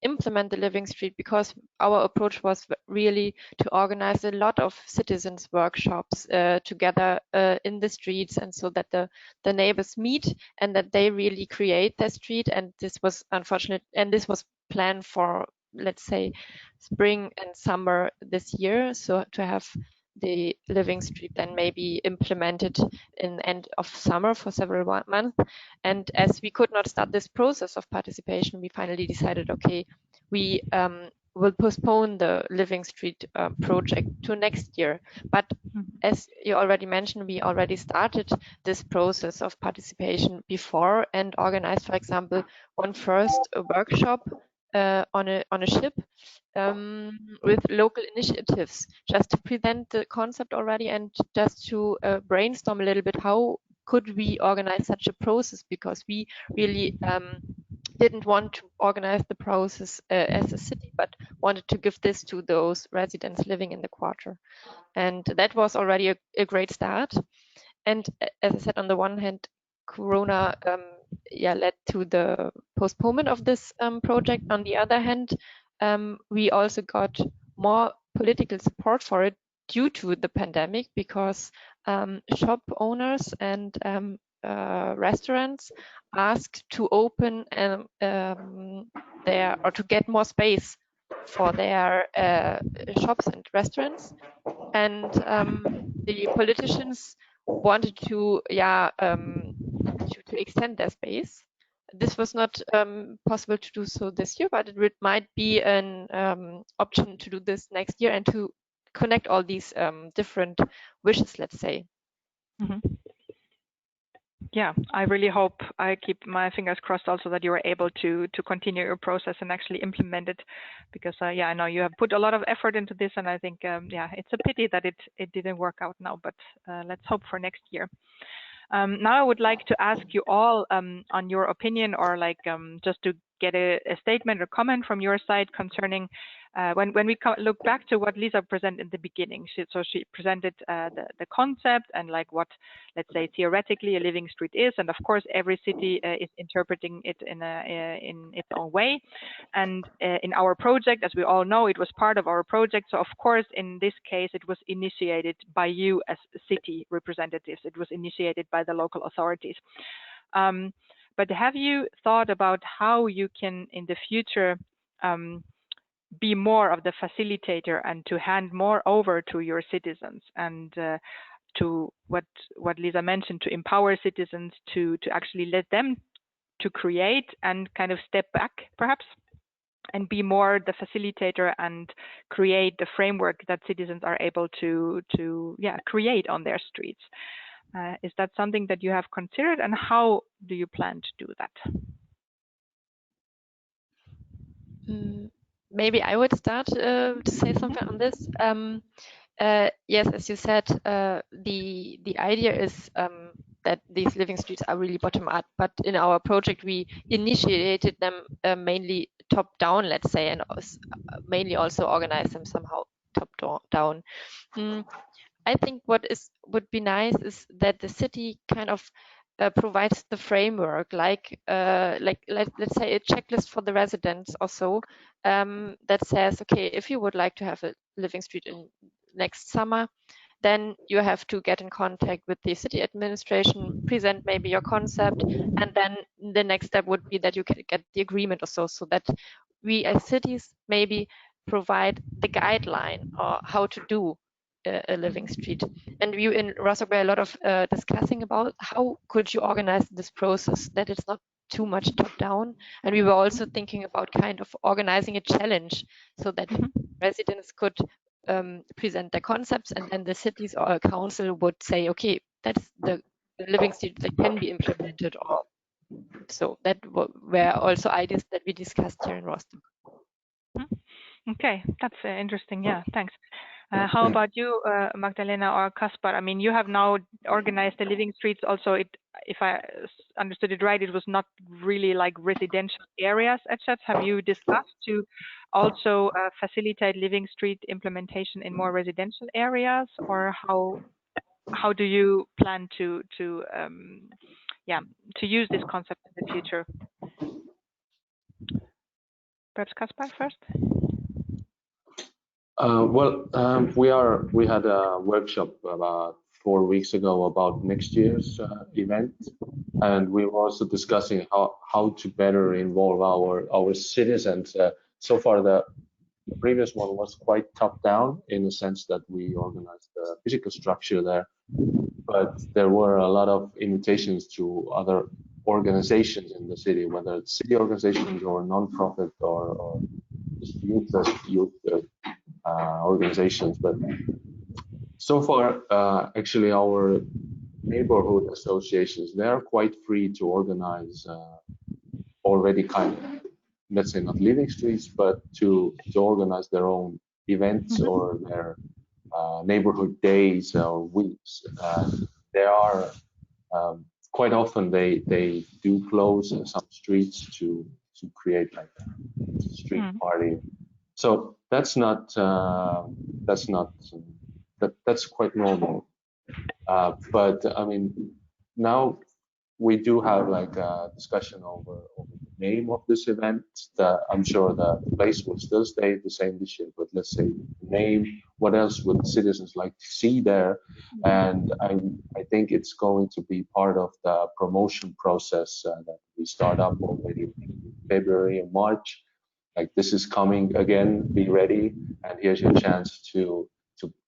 implement the living street because our approach was really to organize a lot of citizens workshops together in the streets, and so that the neighbors meet and that they really create their street. And this was unfortunate, and this was planned for, let's say, spring and summer this year, so to have the living street then maybe implemented in end of summer for several months. And as we could not start this process of participation, we finally decided, okay, we will postpone the living street project to next year. But as you already mentioned, we already started this process of participation before and organized, for example, one first workshop on a ship with local initiatives, just to present the concept already and just to brainstorm a little bit how could we organize such a process, because we really didn't want to organize the process as a city, but wanted to give this to those residents living in the quarter. And that was already a great start. And as I said, on the one hand, Corona led to the postponement of this project. On the other hand, we also got more political support for it due to the pandemic, because shop owners and restaurants asked to open their, or to get more space for their shops and restaurants. And the politicians wanted to extend their space. This was not possible to do so this year, but it might be an option to do this next year and to connect all these different wishes, let's say. Mm-hmm. Yeah, I really hope, I keep my fingers crossed also that you are able to continue your process and actually implement it, because I know you have put a lot of effort into this, and I think it's a pity that it didn't work out now, but let's hope for next year. Now I would like to ask you all on your opinion, or like just to get a statement or comment from your side concerning when we look back to what Lisa presented in the beginning. She presented the concept and like what, let's say, theoretically a living street is, and of course every city is interpreting it in its own way. And in our project, as we all know, it was part of our project. So of course, in this case, it was initiated by you as city representatives. It was initiated by the local authorities. But have you thought about how you can, in the future, be more of the facilitator and to hand more over to your citizens, and to what Lisa mentioned, to empower citizens to actually let them to create and kind of step back perhaps and be more the facilitator and create the framework that citizens are able to create on their streets. Is that something that you have considered, and how do you plan to do that? Maybe I would start to say something on this. Yes, as you said, the idea is that these living streets are really bottom up, but in our project we initiated them mainly top down, let's say, and mainly also organized them somehow top down. I think what would be nice is that the city kind of provides the framework, like let's say a checklist for the residents or so, that says, okay, if you would like to have a living street in next summer, then you have to get in contact with the city administration, present maybe your concept, and then the next step would be that you can get the agreement or so that we as cities maybe provide the guideline or how to do a living street. And we in Rostock were a lot of discussing about how could you organize this process that it's not too much top down. And we were also thinking about kind of organizing a challenge so that residents could present their concepts, and then the cities or a council would say, okay, that's the living street that can be implemented. Or so that were also ideas that we discussed here in Rostock. Okay, that's interesting. Yeah, thanks. How about you, Magdalena or Kaspar? I mean, you have now organized the living streets. Also, if I understood it right, it was not really like residential areas, etc. Have you discussed to also facilitate living street implementation in more residential areas, or how do you plan to use this concept in the future? Perhaps Kaspar first. We had a workshop about 4 weeks ago about next year's event, and we were also discussing how to better involve our citizens. So far, the previous one was quite top down in the sense that we organized the physical structure there, but there were a lot of invitations to other organizations in the city, whether it's city organizations or non-profit or just youth organizations. But so far, actually, our neighborhood associations, they are quite free to organize already kind of, let's say, not living streets, but to organize their own events or their neighborhood days or weeks. There are quite often they do close some streets to create like a street party. So that's quite normal. But I mean, now we do have like a discussion over the name of this event. I'm sure the place will still stay the same this year, but let's say the name, what else would citizens like to see there? And I think it's going to be part of the promotion process that we start up already in February and March. Like, this is coming again, be ready, and here's your chance to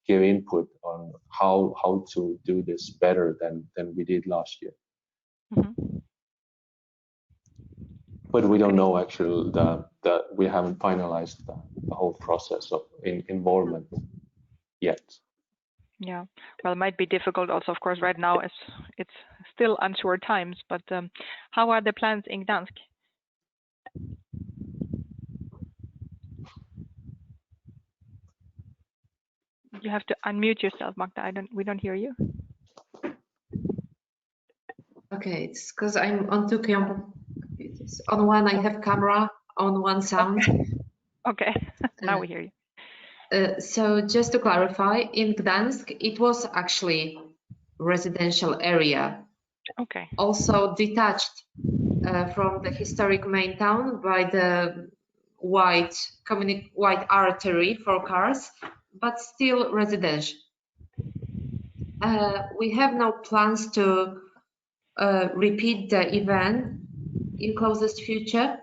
give input on how to do this better than we did last year. But we don't know actually we haven't finalized the whole process of involvement yet. Yeah, well, it might be difficult also, of course, right now as it's still unsure times, but how are the plans in Gdansk? You have to unmute yourself, Magda. We don't hear you. Okay, it's because I'm on two computers. On one I have camera, on one sound. Okay, now we hear you. So just to clarify, in Gdansk, it was actually residential area. Okay. Also detached from the historic main town by the wide artery for cars, but still residential. We have no plans to repeat the event in closest future,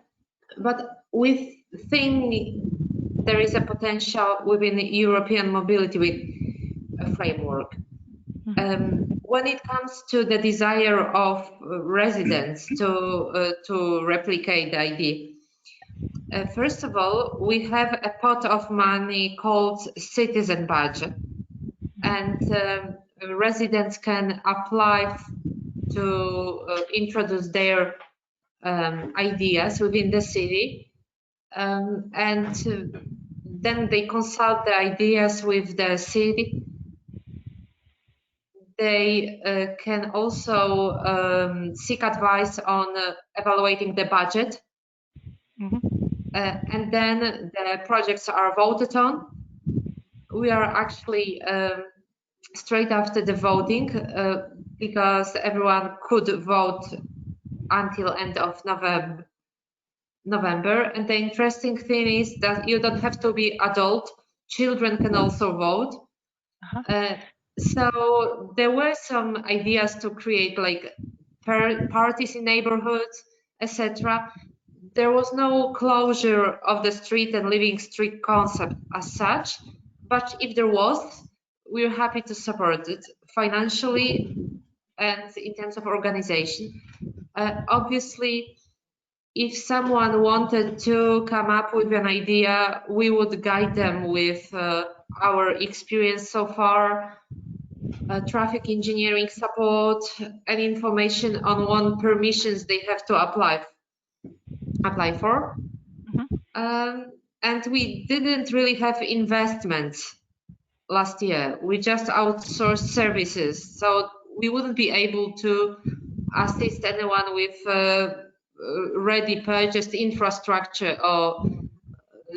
but we think there is a potential within the European mobility framework. When it comes to the desire of residents to replicate the idea, first of all, we have a pot of money called citizen budget, and residents can apply to introduce their ideas within the city, and then they consult the ideas with the city. They can also seek advice on evaluating the budget, and then the projects are voted on. We are actually straight after the voting because everyone could vote until end of November. And the interesting thing is that you don't have to be adult. Children can also vote. So there were some ideas to create like parties in neighborhoods, etc. There was no closure of the street and living street concept as such, but if there was, we're happy to support it financially and in terms of organization. Obviously, if someone wanted to come up with an idea, we would guide them with our experience so far, traffic engineering support, and information on what permissions they have to apply for. And we didn't really have investments last year. We just outsourced services, so we wouldn't be able to assist anyone with ready purchased infrastructure or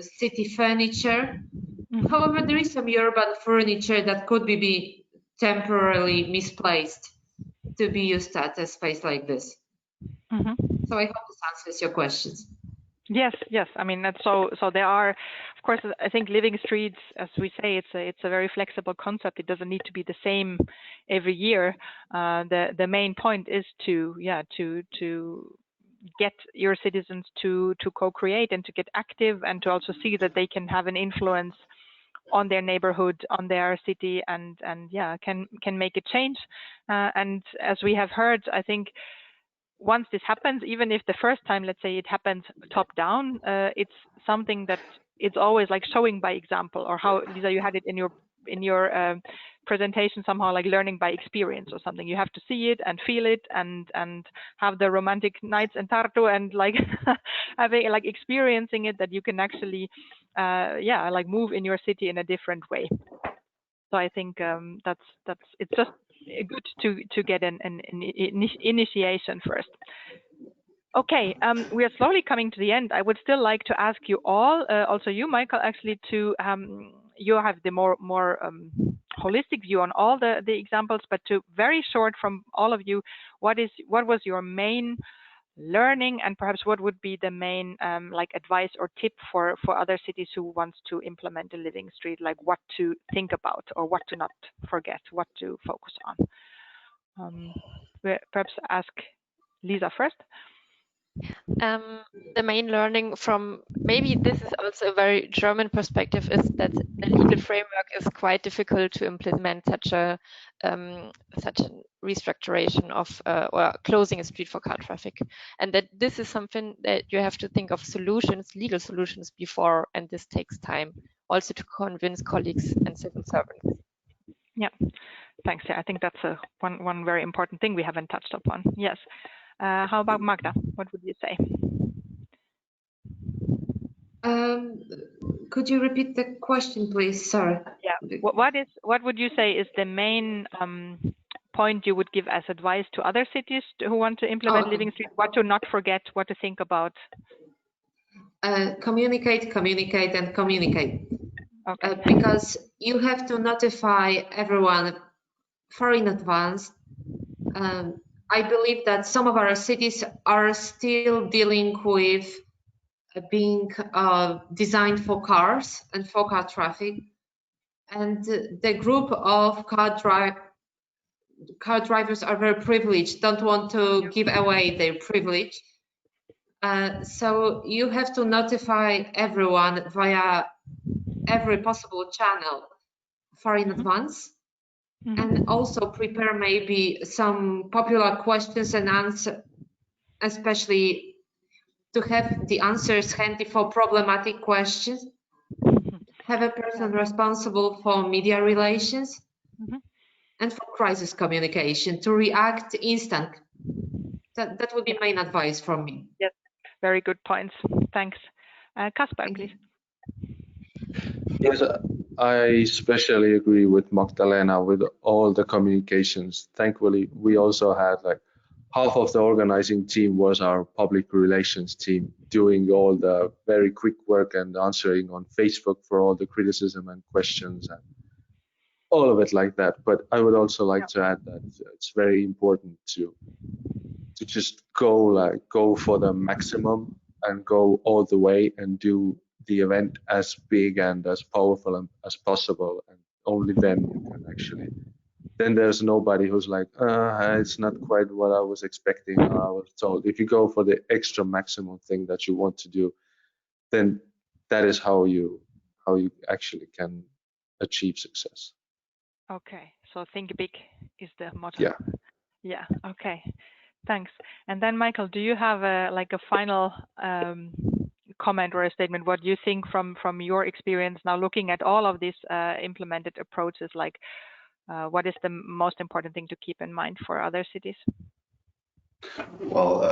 city furniture. However, there is some urban furniture that could be temporarily misplaced to be used at a space like this. So I hope this answers your questions. Yes. I mean, that's so there are, of course, I think living streets, as we say, it's a very flexible concept. It doesn't need to be the same every year. The main point is to get your citizens to co-create and to get active and to also see that they can have an influence on their neighborhood, on their city, and can make a change. And as we have heard, I think once this happens, even if the first time, let's say, it happens top down, it's something that it's always like showing by example, or how, Lisa, you had it in your presentation somehow, like learning by experience or something. You have to see it and feel it and have the romantic nights in Tartu and like having like experiencing it, that you can actually like move in your city in a different way. So I think that's it's just good to get an initiation first. Okay, we are slowly coming to the end. I would still like to ask you all, also you, Michael, actually, to you have the more holistic view on all the examples, but to very short from all of you, what was your main learning, and perhaps what would be the main like advice or tip for other cities who wants to implement a living street, like what to think about or what to not forget, what to focus on. Perhaps ask Lisa first. The main learning from, maybe this is also a very German perspective, is that the legal framework is quite difficult to implement such a restructuration of or closing a street for car traffic, and that this is something that you have to think of solutions, legal solutions before, and this takes time also to convince colleagues and civil servants. Yeah, thanks. Yeah, I think that's one very important thing we haven't touched upon. Yes. How about Magda? What would you say? Could you repeat the question, please? Sorry. Yeah. What would you say is the main point you would give as advice to other cities who want to implement living street? What to not forget? What to think about? Communicate, communicate, and communicate. Okay. Because you have to notify everyone far in advance. I believe that some of our cities are still dealing with being designed for cars and for car traffic, and the group of car drivers are very privileged, don't want to give away their privilege. So you have to notify everyone via every possible channel far in advance. And also prepare maybe some popular questions and answers, especially to have the answers handy for problematic questions. Have a person responsible for media relations and for crisis communication to react instant. That would be main advice from me. Yes, very good points. Thanks. Kasper, please. Yes, I especially agree with Magdalena with all the communications. Thankfully, we also had like half of the organizing team was our public relations team doing all the very quick work and answering on Facebook for all the criticism and questions and all of it like that. But I would also like to add that it's very important to just go for the maximum and go all the way and do the event as big and as powerful as possible, and only then you can actually, then there's nobody who's like it's not quite what I was expecting or I was told. If you go for the extra maximum thing that you want to do, then that is how you actually can achieve success. Okay, so think big is the motto. Yeah. Yeah. Okay. Thanks. And then, Michael, do you have a final comment or a statement? What do you think from your experience now, looking at all of these implemented approaches? Like, what is the most important thing to keep in mind for other cities? Well,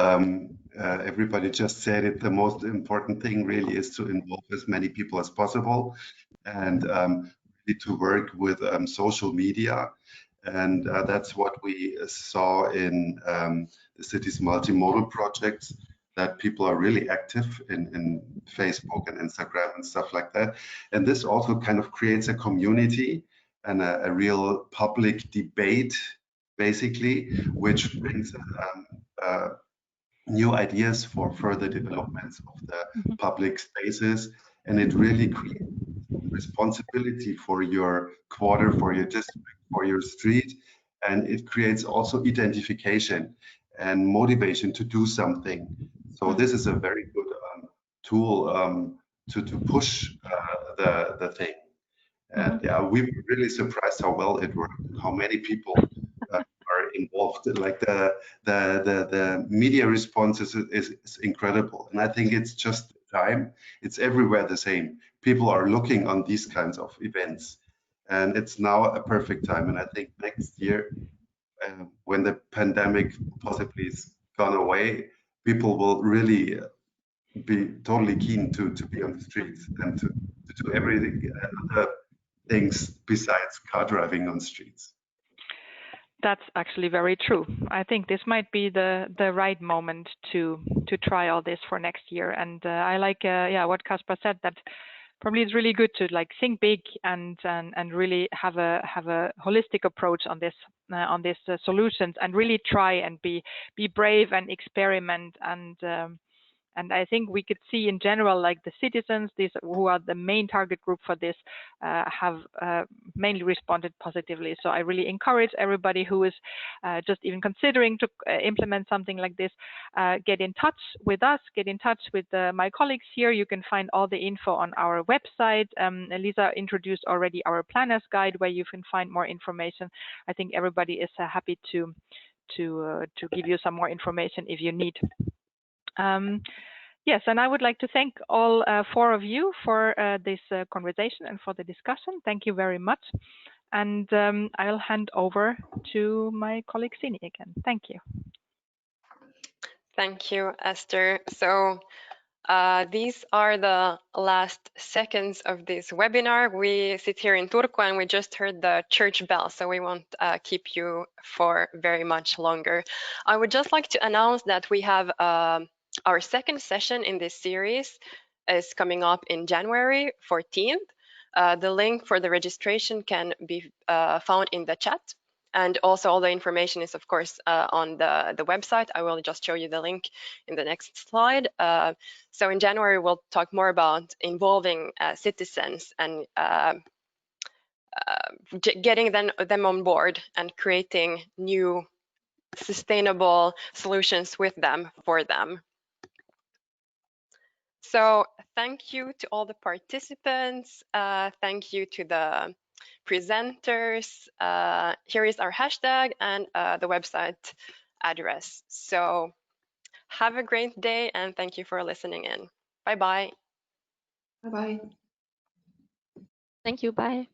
everybody just said it. The most important thing really is to involve as many people as possible, and really to work with social media. And that's what we saw in the city's multimodal projects, that people are really active in Facebook and Instagram and stuff like that. And this also kind of creates a community and a real public debate, basically, which brings new ideas for further developments of the public spaces. And it really creates responsibility for your quarter, for your district, for your street, and it creates also identification and motivation to do something. So this is a very good tool to push the thing. And yeah, we were really surprised how well it worked and how many people are involved. Like the media response is incredible, and I think it's just time. It's everywhere the same. People are looking on these kinds of events, and it's now a perfect time. And I think next year, when the pandemic possibly is gone away, people will really be totally keen to be on the streets and to do everything other things besides car driving on streets. That's actually very true. I think this might be the right moment to try all this for next year. And I like what Kaspar said, that probably it's really good to like think big and really have a holistic approach on this solutions, and really try and be brave and experiment. And I think we could see in general, like the citizens, these who are the main target group for this, have mainly responded positively. So I really encourage everybody who is just even considering to implement something like this, get in touch with us, get in touch with my colleagues here. You can find all the info on our website. Elisa introduced already our planner's guide, where you can find more information. I think everybody is happy to give you some more information if you need. Yes, and I would like to thank all 4 of you for this conversation and for the discussion. Thank you very much. And I'll hand over to my colleague Sini again. Thank you. Thank you, Esther. So these are the last seconds of this webinar. We sit here in Turku and we just heard the church bell, so we won't keep you for very much longer. I would just like to announce that we have our second session in this series is coming up in January 14th. The link for the registration can be found in the chat. And also all the information is, of course, on the website. I will just show you the link in the next slide. So in January, we'll talk more about involving citizens and getting them on board and creating new sustainable solutions with them, for them. So thank you to all the participants. Thank you to the presenters. Here is our hashtag and the website address. So have a great day and thank you for listening in. Bye-bye. Bye-bye. Thank you. Bye.